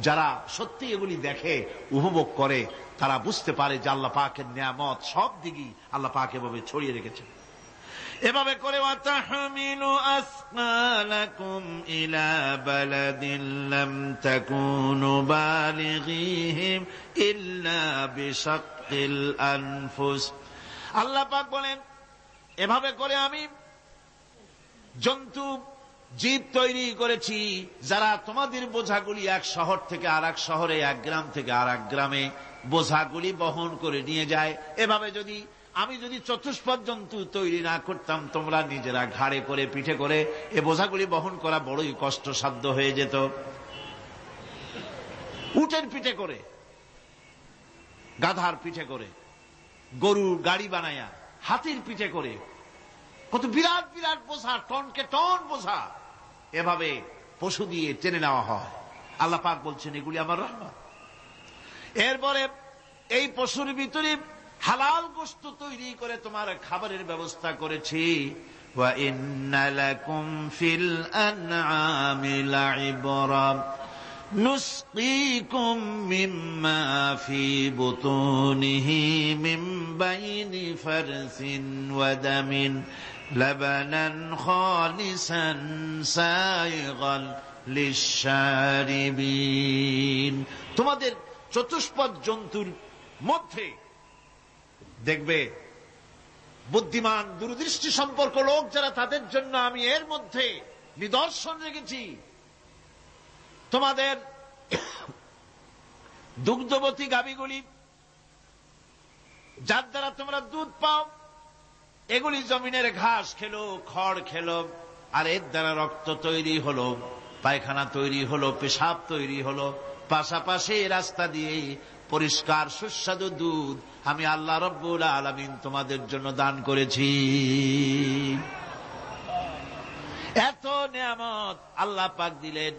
যারা সত্যি এগুলি দেখে, উপভোগ করে, তারা বুঝতে পারে যে আল্লাহ পাকের নিয়ামত সব দিকেই আল্লাহ পাক এভাবে ছড়িয়ে রেখেছেন। এভাবে করে ওয়াতাহমিলু আসকালাকুম ইলা বালাদিন লাম তাকুনু বালিগিহিম ইল্লা বিশাক্কিল আনফুস। আল্লাহ পাক বলেন, এভাবে করে আমি জন্তু জীব তৈরি করেছি যারা তোমাদের বোঝাগুলি এক শহর থেকে আর এক শহরে, এক গ্রাম থেকে আর এক গ্রামে বোঝাগুলি বহন করে নিয়ে যায়। এভাবে আমি যদি চতুষ্পদ জন্তু তৈরি না করতাম, তোমরা নিজেরা ঘাড়ে করে, পিঠে করে এ বোঝাগুলি বহন করা বড়ই কষ্টসাধ্য হয়ে যেত। উটের পিঠে করে, গাধার পিঠে করে, গরুর গাড়ি বানায়া, হাতির পিঠে করে, কত বিরাট বিরাট বোঝা, টনকে টন বোঝা এভাবে পশু দিয়ে টেনে নেওয়া হয়। আল্লাহ পাক বলছেন এগুলি আমার রহমত। এরপরে এই পশুর ভিতরে হালাল গোশত তৈরি করে তোমার খাবারের ব্যবস্থা করেছি। ওয়া ইন্না লাকুম ফিল আনআমি লাইবরা নুসকিকুম মিম্মা ফি বুতুনিহি মিন বাইনি ফারসিন ওয়া দামিন লাবানান খালিসান সাইগান লিশশারিবিন। তোমাদের চতুষ্পদ জন্তুর মধ্যে দেখবে বুদ্ধিমান, দূরদৃষ্টি সম্পর্ক লোক যারা, তাদের জন্য আমি এর মধ্যে নিদর্শন রেখেছি। তোমাদের দুগ্ধবতী গাভীগুলি, যার দ্বারা তোমরা দুধ পাও, এগুলি জমিনের ঘাস খেলো, খড় খেলো, আর এর দ্বারা রক্ত তৈরি হলো, পায়খানা তৈরি হলো, পেশাব তৈরি হলো, পাশাপাশি রাস্তা দিয়ে পরিষ্কার সুস্বাদু দুধ আমি আল্লাহ রব্বুল আলামিন তোমাদের জন্য দান করেছি। এত নিয়ামত আল্লাহ পাক দিলেন,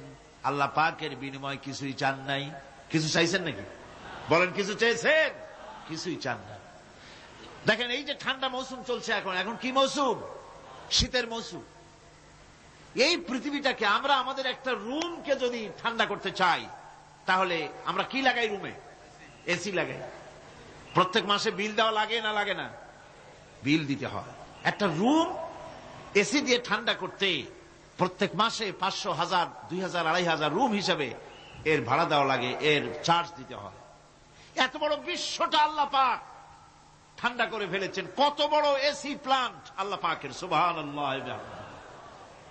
আল্লাহ পাকের বিনিময় কিছুই চান নাই। কিছু চাইছেন নাকি? বলেন, কিছু চেয়েছেন? কিছুই চান না। দেখেন, এই যে ঠান্ডা মৌসুম চলছে, এখন কি মৌসুম? শীতের মৌসুম। এই পৃথিবীটাকে আমরা, আমাদের একটা রুমকে যদি ঠান্ডা করতে চাই, তাহলে আমরা কি লাগাই? রুমে এসি লাগাই। প্রত্যেক মাসে বিল দেওয়া লাগে না লাগে না? বিল দিতে হয়। একটা রুম এসি দিয়ে ঠান্ডা করতে প্রত্যেক মাসে 500, 1000, 2000, 2500 রুম হিসাবে এর ভাড়া দেওয়া লাগে, এর চার্জ দিতে হয়। এত বড় বিশ্বটা আল্লাহ পাক ঠান্ডা করে ফেলেছেন। কত বড় এসি প্লান্ট আল্লাহ পাকের, সুবহানাল্লাহ।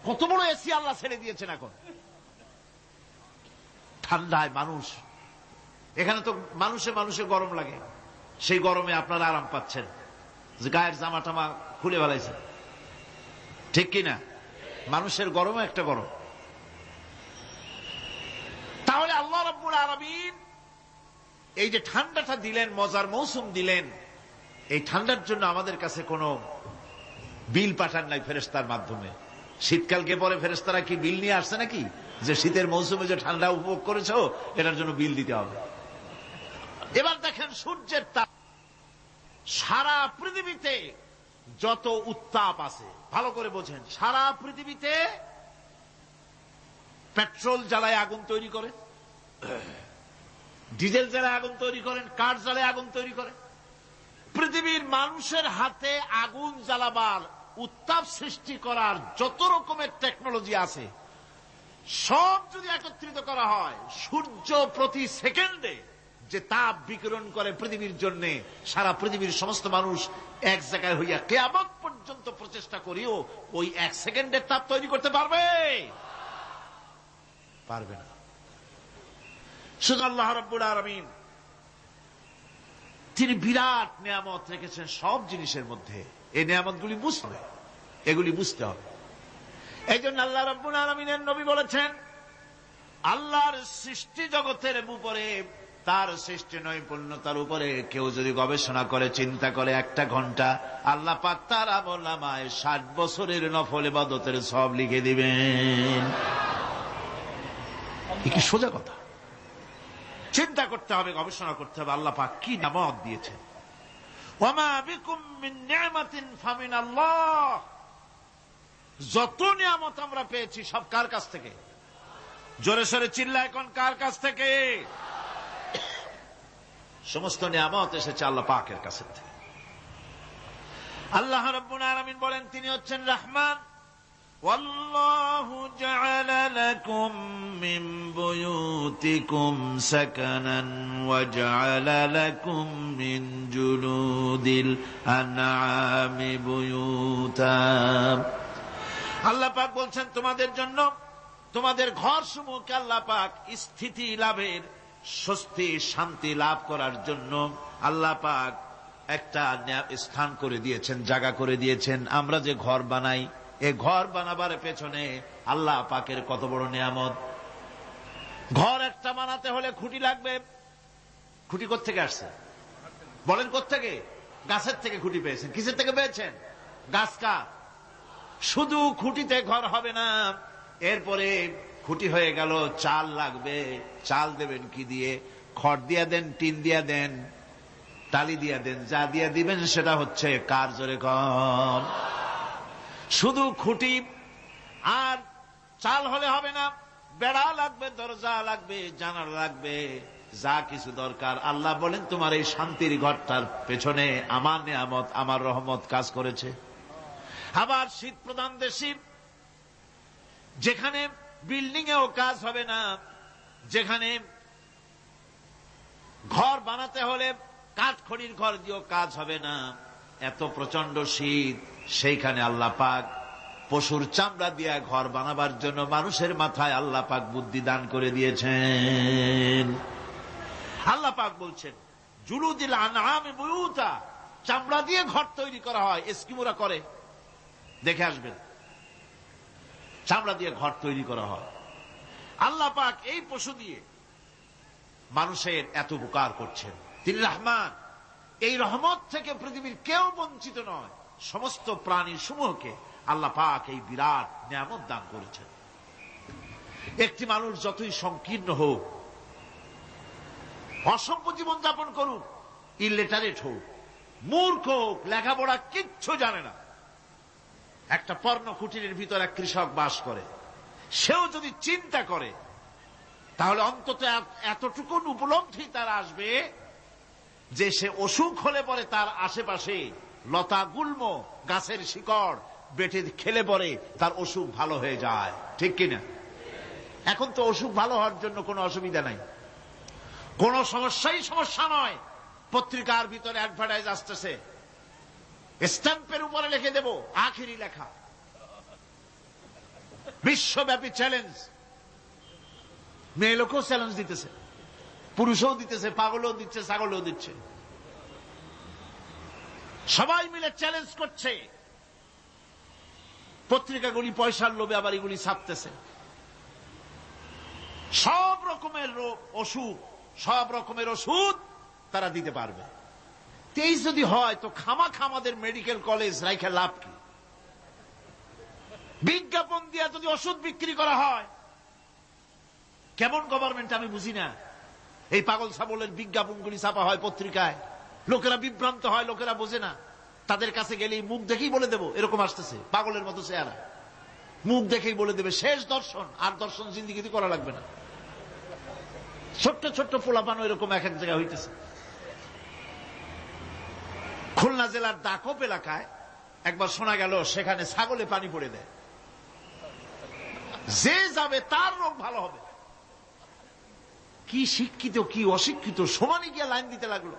কত বড় এসি আল্লাহ ছেড়ে দিয়েছেন এখন। ঠান্ডায় মানুষ, এখানে তো মানুষে গরম লাগে, সেই গরমে আপনারা আরাম পাচ্ছেন, যে গায়ের জামা টামা খুলে ফেলাইছে, ঠিক কিনা? মানুষের গরমও একটা গরম। তাহলে আল্লাহ রাব্বুল আলামিন এই যে ঠান্ডাটা দিলেন, মজার মৌসুম দিলেন, এই ঠান্ডার জন্য আমাদের কাছে কোনো বিল পাঠান নাই ফেরেশতার মাধ্যমে। শীতকাল গে পরে ফেরেশতারা কি বিল নিয়ে আসছে নাকি, যে শীতের মৌসুমে যে ঠান্ডা উপভোগ করেছো এটার জন্য বিল দিতে হবে? এবার দেখেন সূর্যের তাপ, সারা পৃথিবীতে যত উত্তাপ আছে, ভালো করে বোঝেন, সারা পৃথিবীতে পেট্রোল জ্বালায় আগুন তৈরি করে, ডিজেল জ্বালে আগুন তৈরি করেন, কাঠ জ্বালে আগুন তৈরি করেন। পৃথিবীর মানুষের হাতে আগুন জ্বালাবার, উত্তাপ সৃষ্টি করার যত রকমের টেকনোলজি আছে, সব যদি একত্রিত করা হয়, সূর্য প্রতি সেকেন্ডে যে তাপ বিকিরণ করে পৃথিবীর জন্য, সারা পৃথিবীর সমস্ত মানুষ এক জায়গায় হইয়া কিয়ামত পর্যন্ত প্রচেষ্টা করিও ওই এক সেকেন্ডের তাপ তৈরি করতে পারবে? পারবে না। শুধু আল্লাহ রাব্বুল আলামিন তিনি বিরাট নিয়ামত রেখেছেন সব জিনিসের মধ্যে। এই নিয়ামতগুলি বুঝতে, এগুলি বুঝতে হবে। এই জন্য আল্লাহ রাব্বুল আলামিনের নবী বলেছেন, আল্লাহর সৃষ্টি জগতের উপরে, তার সৃষ্টি নৈপুণ্যতার উপরে কেউ যদি গবেষণা করে, চিন্তা করে 1 ঘন্টা, আল্লাহ পাক তার আমলনামায় 60 বছরের নফল ইবাদতের সওয়াব লিখে দিবেন। কি সোজা কথা। চিন্তা করতে হবে, গবেষণা করতে হবে আল্লাহ পাক কি নিয়ামত দিয়েছেন। ওয়ামা বিকুম মিন নি'মাতিন ফামিনাল্লাহ। যত নিয়ামত আমরা পেয়েছি সব কার কাছ থেকে? জোরে সোরে চিল্লায় কোন কার কাছ থেকে? সমস্ত নিয়ামত এসেছে আল্লাহ পাকের কাছ থেকে। আল্লাহ রাব্বুল আলামিন বলেন তিনি হচ্ছেন রহমান। والله جعل لكم من بيوتكم سكنا وجعل لكم من جلود الأنعام بيوتا। আল্লাহ পাক বলছেন তোমাদের জন্য, তোমাদের ঘর সমূহকে আল্লাহ পাক স্থিতি লাভের, স্বস্তি শান্তি লাভ করার জন্য আল্লাহ পাক একটা স্থান করে দিয়েছেন, জায়গা করে দিয়েছেন। আমরা যে ঘর বানাই, এই ঘর বানাবার পেছনে আল্লাহ পাকের কত বড় নিয়ামত। ঘর একটা বানাতে হলে খুঁটি লাগবে। খুঁটি কোত্থেকে আসছে বলেন? কোত্থেকে? গাছের থেকে খুঁটি পেয়েছেন। কিসের থেকে পেয়েছেন? গাছ কা। শুধু খুঁটিতে ঘর হবে না, এরপরে খুঁটি হয়ে গেল, চাল লাগবে। চাল দেবেন কি দিয়ে? খড় দিয়া দেন, টিন দিয়া দেন, টালি দিয়া দেন, যা দিয়া দিবেন সেটা হচ্ছে কার? জোরে কম। শুধু খুঁটি আর চাল হলে হবে না, বেড়া লাগবে, দরজা লাগবে, জানালা লাগবে, যা কিছু দরকার। আল্লাহ বলেন তোমার এই শান্তির ঘরটার পেছনে আমার নিয়ামত, আমার রহমত কাজ করেছে। আবার শীত প্রধান দেশে যেখানে বিল্ডিং এও কাজ হবে না, যেখানে ঘর বানাতে হলে কাঠখড়ির ঘর দিয়েও কাজ হবে না, এত প্রচন্ড শীত, সেইখানে আল্লাহ পাক পশুর চামড়া দিয়া ঘর বানাবার জন্য মানুষের মাথায় আল্লাহ পাক বুদ্ধি দান করে দিয়েছেন। আল্লাহ পাক বলছেন জুলুদিল আনআমি বুয়ুতা, চামড়া দিয়ে ঘর তৈরি করা হয়। এস্কিমোরা করে, দেখে আসবেন, চামড়া দিয়ে ঘর তৈরি করা হয়। আল্লাহ পাক এই পশু দিয়ে মানুষের এত উপকার করছেন। তিনি রহমান। এই রহমত থেকে পৃথিবীর কেউ বঞ্চিত নয়। সমস্ত প্রাণী সমূহকে আল্লাহ পাক এই বিরাট নিয়ামত দান করেছেন। একটি মানুষ যতই সংকীর্ণ হোক, অসভ্য জীবন যাপন করুক, ইলিটারেট হোক, মূর্খ হোক, লেখাপড়া কিচ্ছু জানে না, একটা পর্ণ কুটিরের ভিতর এক কৃষক বাস করে, সেও যদি চিন্তা করে তাহলে অন্তত এতটুকু উপলব্ধি তার আসবে যে সে অসুখ হলে পরে তার আশেপাশে লতা গুল্ম, গাছের শিকড় বেটে খেলে পরে তার অসুখ ভালো হয়ে যায়। ঠিক কিনা? এখন তো অসুখ ভালো হওয়ার জন্য কোনো অসুবিধা নাই, কোনো সমস্যাই সমস্যা নয়। পত্রিকার ভিতরে অ্যাডভার্টাইজ আসতেছে, স্ট্যাম্পের উপরে লিখে দেব আখেরি লেখা, বিশ্বব্যাপী চ্যালেঞ্জ। মেয়ে লোকও চ্যালেঞ্জ দিতেছে, পুরুষও দিতেছে, পাগলও দিচ্ছে, ছাগলও দিচ্ছে, সবাই মিলে চ্যালেঞ্জ করছে। পত্রিকাগুলি পয়সার লোভে আবার এগুলি ছাপতেছে। সব রকমের অসুখ, সব রকমের ওষুধ তারা দিতে পারবে। 23 যদি হয় তো খামাখা আমাদের মেডিকেল কলেজ রাইখা লাভ কি? বিজ্ঞাপন দিয়া যদি ওষুধ বিক্রি করা হয়, কেমন গভর্নমেন্ট আমি বুঝি না। এই পাগল ছাগলের বিজ্ঞাপনগুলি ছাপা হয় পত্রিকায়, লোকেরা বিভ্রান্ত হয়, লোকেরা বোঝে না। তাদের কাছে গেলেই মুখ দেখেই বলে দেব এরকম আসতেছে, পাগলের মতো চেহারা, মুখ দেখেই বলে দেবে শেষ দর্শন, আর দর্শন জিন্দিগিতে করা লাগবে না। ছোট্ট ছোট্ট পোলাপান এরকম এক এক জায়গায় হইতেছে। খুলনা জেলার দাকপ এলাকায় একবার শোনা গেল সেখানে ছাগলে পানি পড়ে দেয়, যে যাবে তার রোগ ভালো হবে। কি শিক্ষিত কি অশিক্ষিত সমানে গিয়া লাইন দিতে লাগলো।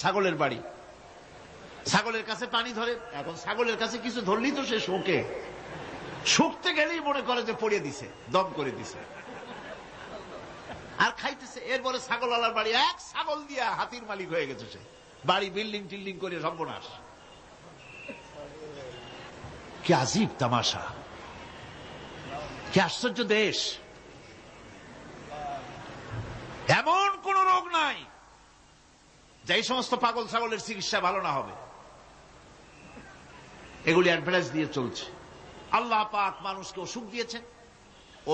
ছাগলের বাড়ি, ছাগলের কাছে পানি ধরে। এখন ছাগলের কাছে কিছু ধরলেই তো সে শোকে, শুকতে গেলেই মনে করে যে পড়িয়ে দিছে, দম করে দিছে, আর খাইতেছে। এরপরে ছাগলওয়ালার বাড়ি এক ছাগল দিয়া হাতির মালিক হয়ে গেছে সে, বাড়ি বিল্ডিং টিল্ডিং করে সর্বনাশ। কি আজীব তামাশা, কি আশ্চর্য দেশ। এমন কোন রোগ নাই যে এই সমস্ত পাগল ছাগলের চিকিৎসা ভালো না হবে। এগুলি অ্যাডভার্টাইজ দিয়ে চলছে। আল্লাহ পাক মানুষকে অসুখ দিয়েছেন,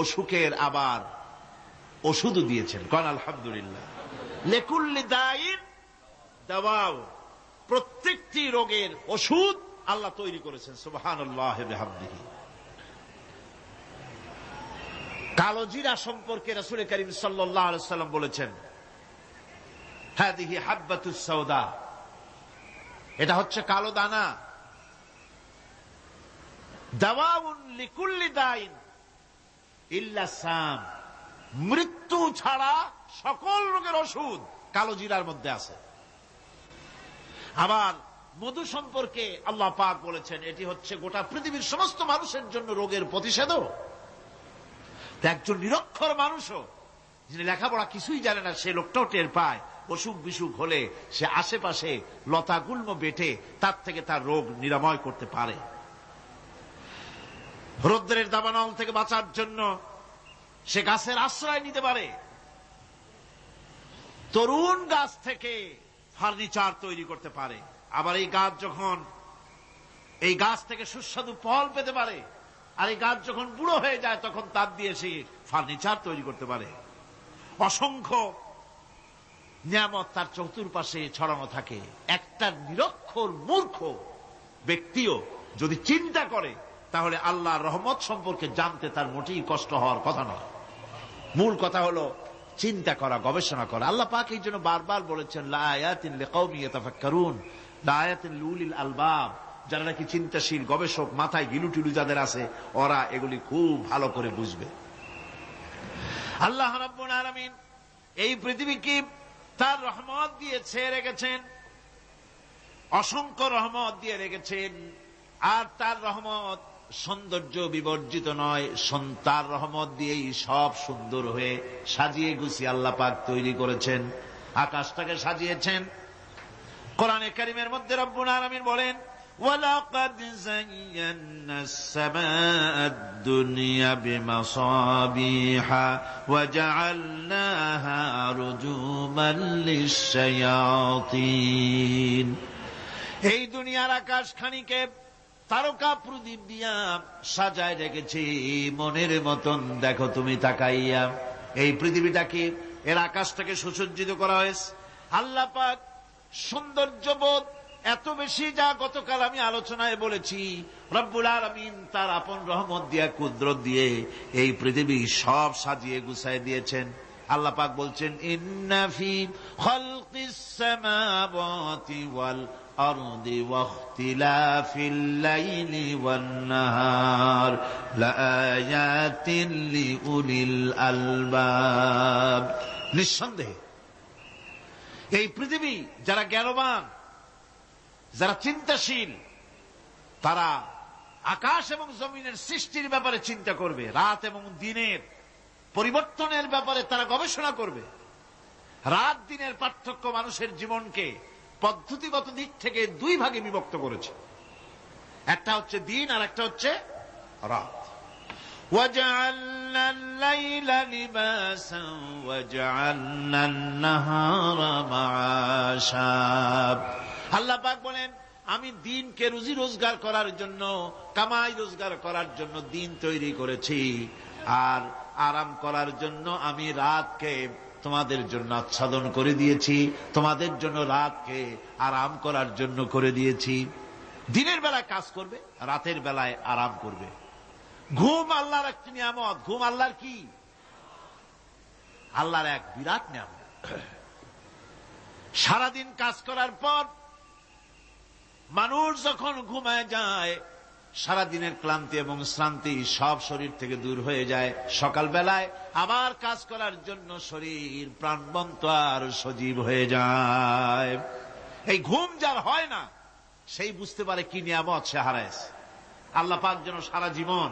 অসুখের আবার ওষুধও দিয়েছেন। কারণ আলহামদুলিল্লাহ লিকুল্লি দাইন দাওয়াও, প্রত্যেকটি রোগের ওষুধ আল্লাহ তৈরি করেছেন। সুবহানাল্লাহ ওয়া বিহামদিহি। কালো জিরা সম্পর্কে রাসূল করিম সাল্লাল্লাহু আলাইহি ওয়াসাল্লাম বলেছেন, হাদিহি হাব্বাতুস সাওদা, এটা হচ্ছে কালো দানা। দাওয়াউন লিকুল্লি দাইন ইল্লা সাম, মৃত্যু ছাড়া সকল রোগের ওষুধ কালো জিরার মধ্যে আছে। আবার মধু সম্পর্কে আল্লাহ পাক বলেছেন, এটি হচ্ছে গোটা পৃথিবীর সমস্ত মানুষের জন্য রোগের প্রতিষেধক। একজন নিরক্ষর মানুষও, যিনি লেখাপড়া কিছুই জানে না, সে লোকটাও টের পায় অসুখ বিসুখ হলে সে আশেপাশে লতা গুল্ম বেটে তার থেকে তার রোগ নিরাময় করতে পারে। রৌদ্রের দাবানল থেকে বাঁচার জন্য সে গাছের আশ্রয় নিতে পারে। তরুণ গাছ থেকে ফার্নিচার তৈরি করতে পারে। আবার এই গাছ যখন এই গাছ থেকে সুস্বাদু ফল পেতে পারে, আর এই গাছ যখন বুড়ো হয়ে যায় তখন তার দিয়ে সে ফার্নিচার তৈরি করতে পারে। অসংখ্য নিয়ামত তার চতুর্পাশে ছড়ানো থাকে। একটা নিরক্ষর মূর্খ ব্যক্তিও যদি চিন্তা করে তাহলে আল্লাহর রহমত সম্পর্কে জানতে তার মোটেই কষ্ট হওয়ার কথা নয়। মূল কথা হলো চিন্তা করা, গবেষণা করা। আল্লাহ পাক এই জন্য বারবার বলেছেন, লা আয়াতিন লিকাওমি ইয়াতাফাক্কারুন, লা আয়াতিন লিউলিল আলবাব, যারা নাকি চিন্তাশীল গবেষক, মাথায় গিলুটিলু যাদের আছে, ওরা এগুলি খুব ভালো করে বুঝবে। আল্লাহ রাব্বুল আলামিন এই পৃথিবীকে তার রহমত দিয়ে ছেয়ে রেখেছেন, অসংখ্য রহমত দিয়ে রেখেছেন। আর তার রহমত সৌন্দর্য বিবর্জিত নয়, তার রহমত দিয়েই সব সুন্দর হয়ে সাজিয়ে গুছিয়ে আল্লাহ পাক তৈরি করেছেন। আকাশটাকে সাজিয়েছেন। কোরআনে কারীমের মধ্যে রব্বুল আলামিন বলেন, ওয়ালাকাদ যায়্যানা আস-সামাআদ দুনিয়া বিমাসাবিহা ওয়া জাআলনাহা রুজুমান লিশ-শায়াতিন। এই দুনিয়ার আকাশ খানিকে তারকা প্রদীপ দিয়া সাজায় রেখেছি মনের মতন। দেখো তুমি তাকাইয়া, এই পৃথিবীটাকে, এর আকাশটাকে সুসজ্জিত করা হয়েছে। আল্লাহ পাক সৌন্দর্যবোধ এত বেশি, যা গতকাল আমি আলোচনায় বলেছি, রব্বুল আলামিন তার আপন রহমত দিয়া, কুদরত দিয়ে এই পৃথিবী সব সাজিয়ে গুছায় দিয়েছেন। আল্লাহ পাক বলছেন, ইন্না ফি খালকিস সামাওয়াতি ওয়াল আরদি ওয়াখতিলাফিল লাইলি ওয়ান নাহার লাআয়াতিন লিউলিল আলবাব। নিঃসন্দেহে এই পৃথিবী, যারা জ্ঞানবান, যারা চিন্তাশীল, তারা আকাশ এবং জমিনের সৃষ্টির ব্যাপারে চিন্তা করবে, রাত এবং দিনের পরিবর্তনের ব্যাপারে তারা গবেষণা করবে। রাত দিনের পার্থক্য মানুষের জীবনকে পদ্ধতিগত দিক থেকে দুই ভাগে বিভক্ত করেছে। একটা হচ্ছে দিন আর একটা হচ্ছে রাত। وَجَعَلْنَا اللَّيْلَ لِبَاسًا وَجَعَلْنَا النَّهَارَ مَعَاشًا। আল্লাহ পাক বলেন, আমি দিনকে রুজি রোজগার করার জন্য, কামাই রোজগার করার জন্য দিন তৈরি করেছি, আর আরাম করার জন্য আমি রাতকে তোমাদের জন্য আচ্ছাদন করে দিয়েছি, তোমাদের জন্য রাতকে আরাম করার জন্য করে দিয়েছি। দিনের বেলায় কাজ করবে, রাতের বেলায় আরাম করবে। ঘুম আল্লাহর একটি নিয়ামত। ঘুম আল্লাহর কি? আল্লাহর এক বিরাট নিয়ামত। সারাদিন কাজ করার পর মানুষ যখন ঘুমায় যায়, সারাদিনের ক্লান্তি এবং শ্রান্তি সব শরীর থেকে দূর হয়ে যায়। সকালবেলায় আবার কাজ করার জন্য শরীর প্রাণবন্ত আর সজীব হয়ে যায়। এই ঘুম যার হয় না, সেই বুঝতে পারে কি নিয়ামত সে হারাইছে। আল্লাহ পাক যেন সারা জীবন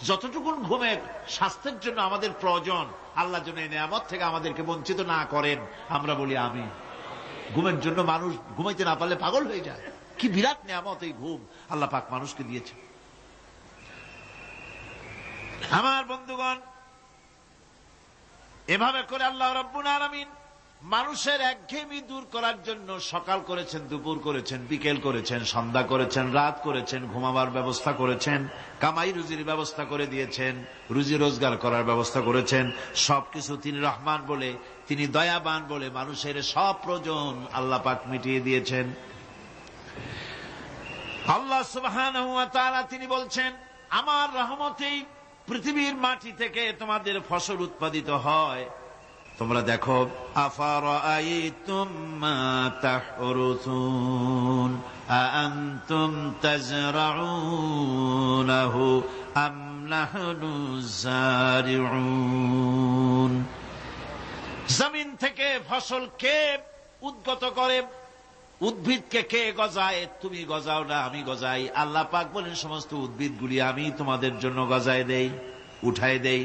যতটুকুন ঘুমের স্বাস্থ্যের জন্য আমাদের প্রয়োজন, আল্লাহ যেন এই নিয়ামত থেকে আমাদেরকে বঞ্চিত না করেন। আমরা বলি আমিন। ঘুমের জন্য মানুষ ঘুমাইতে না পারলে পাগল হয়ে যায়। কি বিরাট নিয়ামত এই ঘুম আল্লাহ পাক মানুষকে দিয়েছে। আমার বন্ধুগণ, এভাবে করে আল্লাহ রাব্বুল আলামিন মানুষের একঘেয়েমি দূর করার জন্য সকাল করেছেন, দুপুর করেছেন, বিকেল করেছেন, সন্ধ্যা করেছেন, রাত করেছেন, ঘুমাবার ব্যবস্থা করেছেন, কামাই রুজির ব্যবস্থা করে দিয়েছেন, রুজি রোজগার করার ব্যবস্থা করেছেন। সবকিছু তিনি রহমান বলে, তিনি দয়াবান বলে মানুষের সব প্রয়োজন আল্লাহ পাক মিটিয়ে দিয়েছেন। আল্লাহ সুবহানাহু ওয়া তাআলা তিনি বলছেন, আমার রহমতেই পৃথিবীর মাটি থেকে তোমাদের ফসল উৎপাদিত হয়। তোমরা দেখো, আফারাআইতুম মা তাহরুসুন আআনতুম তাজরাউনাহু আম নাহনুজ জারিউন। জমিন থেকে ফসল কে উদ্গত করে? উদ্ভিদকে কে গজায়? তুমি গজাও না, আমি গজাই। আল্লাহ পাক বলেন, সমস্ত উদ্ভিদগুলি আমি তোমাদের জন্য গজায় দেই, উঠাই দেই।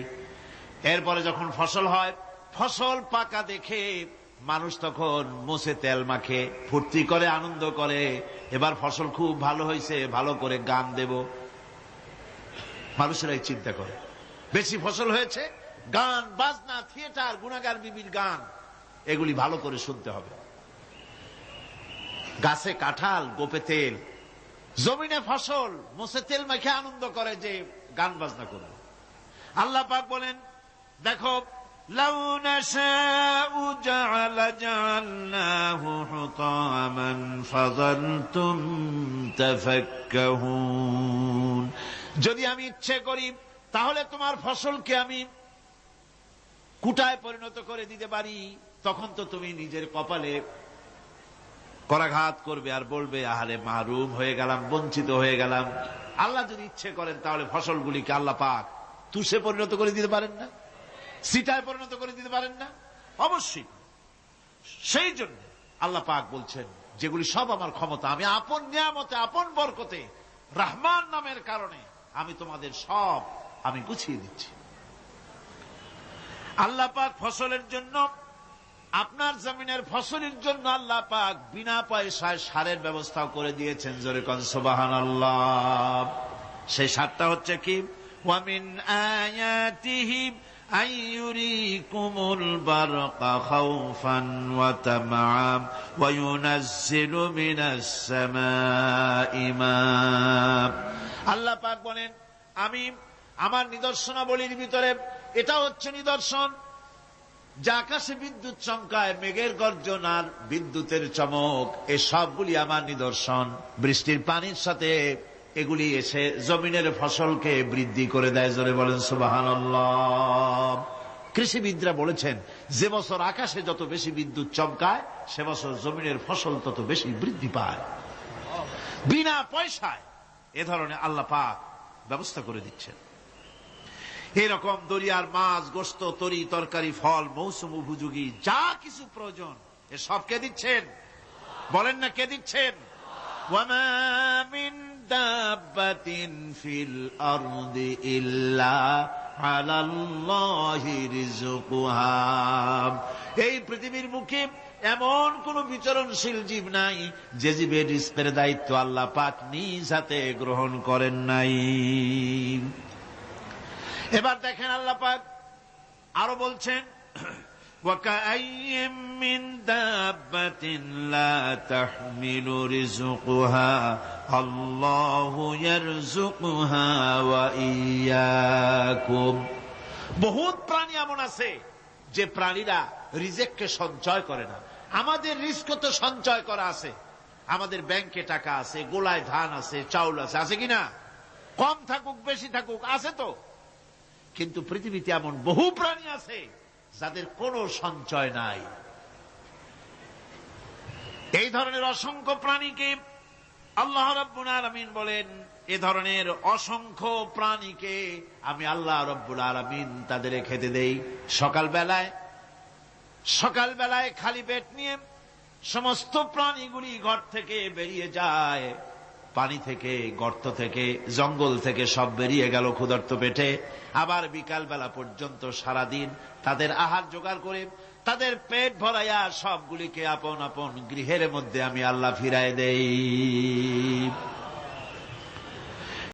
এরপরে যখন ফসল হয়, ফসল পাকা দেখে মানুষ তখন মুছে তেল মাখে, ফুর্তি করে, আনন্দ করে। এবার ফসল খুব ভালো হয়েছে, ভালো করে গান দেব। মানুষেরাই চিন্তা করে, বেশি ফসল হয়েছে, গান বাজনা, থিয়েটার, গুনাগার বিবির গান, এগুলি ভালো করে শুনতে হবে। গাছে কাঁঠাল, গোপে তেল, জমিনে ফসল, মুছে তেল মাখে আনন্দ করে যে গান বাজনা করবে। আল্লাহ পাক বলেন, দেখো, লাউ নাশাউ জাআলনাহু হুতামান ফাযালতুম তাফাক্কাহুন। যদি আমি ইচ্ছে করি তাহলে তোমার ফসলকে আমি কুটায় পরিণত করে দিতে পারি। তখন তো তুমি নিজের কপালে করাঘাত করবে আর বলবে, আহারে মাহরুম হয়ে গেলাম, বঞ্চিত হয়ে গেলাম। আল্লাহ যদি ইচ্ছে করেন তাহলে ফসলগুলিকে আল্লাহ পাক তুষে পরিণত করে দিতে পারেন না? সিটায় পরিণত করে দিতে পারেন না? অবশ্যই। সেই জন্য আল্লাহ পাক বলছেন, যেগুলি সব আমার ক্ষমতা, আমি আপন নিয়ামতে, আপন বরকতে, রহমান নামের কারণে আমি তোমাদের সব আমি গুছিয়ে দিচ্ছি। আল্লাহ পাক ফসলের জন্য, আপনার জমিনের ফসলের জন্য আল্লাহ পাক বিনা পয়সায় সারের ব্যবস্থা করে দিয়েছেন। জোরে কোন সুবহানাল্লাহ। সেই সারটা হচ্ছে কি? ওয়া মিন আয়াতিহি আইয়ুরিকুমুল বারকা খাউফান ওয়া তামআম ওয়া ইউনাজ্জিলু মিনাস সামাই মা। আল্লাহ পাক বলেন, আমি আমার নিদর্শনাবলীর ভিতরে এটা হচ্ছে নিদর্শন, যে আকাশে বিদ্যুৎ চমকায়, মেঘের গর্জন আর বিদ্যুতের চমক, এ সবগুলি আমার নিদর্শন। বৃষ্টির পানির সাথে এগুলি এসে জমিনের ফসলকে বৃদ্ধি করে দেয়। জোরে বলেন সুবহানাল্লাহ। কৃষিবিদরা বলেছেন, যে বছর আকাশে যত বেশি বিদ্যুৎ চমকায়, সে বছর জমিনের ফসল তত বেশি বৃদ্ধি পায়। বিনা পয়সায় এ ধরনের আল্লাহ পাক ব্যবস্থা করে দিচ্ছেন। এরকম দরিয়ার মাছ, গোশত, তরি তরকারি, ফল, মৌসুম উপযোগী যা কিছু প্রয়োজন, এ সব কে দিচ্ছেন? বলেন না, কে দিচ্ছেন? ওয়া মা মিন দাব্বাতিন ফিল আরদি ইল্লা আলাল্লাহি রিজকুহা। এই পৃথিবীর মুখে এমন কোন বিচরণশীল জীব নাই যে জীবের রিজকের দায়িত্ব আল্লাহ পাক নিজ হাতে গ্রহণ করেন নাই। এবার দেখেন, আল্লাহ পাক আরো বলছেন, ওয়াকাআইয়িম মিন দাব্বাতিন লা তাহমিলু রিজকুহা আল্লাহু ইয়ারযুকুহা ওয়া ইয়্যাকুম। বহুত প্রাণী এমন আছে যে প্রাণীরা রিজেককে সঞ্চয় করে না। আমাদের রিজক তো সঞ্চয় করা আছে, আমাদের ব্যাংকে টাকা আছে, গোলায় ধান আছে, চাউল আছে, আছে কিনা? কম থাকুক বেশি থাকুক, আছে তো। কিন্তু পৃথিবীতে এমন বহু প্রাণী আছে যাদের কোনো সঞ্চয় নাই। এই ধরনের অসংখ্য প্রাণীকে আল্লাহ রাব্বুল আলামিন বলেন, এ ধরনের অসংখ্য প্রাণীকে আমি আল্লাহ রাব্বুল আলামিন তাদের খেতে দেই। সকালবেলায় খালি পেট নিয়ে সমস্ত প্রাণীগুলি ঘর থেকে বেরিয়ে যায়, পানি থেকে, গর্ত থেকে, জঙ্গল থেকে সব বেরিয়ে গেল ক্ষুধার্ত পেটে। আবার বিকালবেলা পর্যন্ত সারাদিন তাদের আহার জোগাড় করে তাদের পেট ভরাইয়া সবগুলিকে আপন আপন গৃহের মধ্যে আমি আল্লাহ ফিরায় দেই।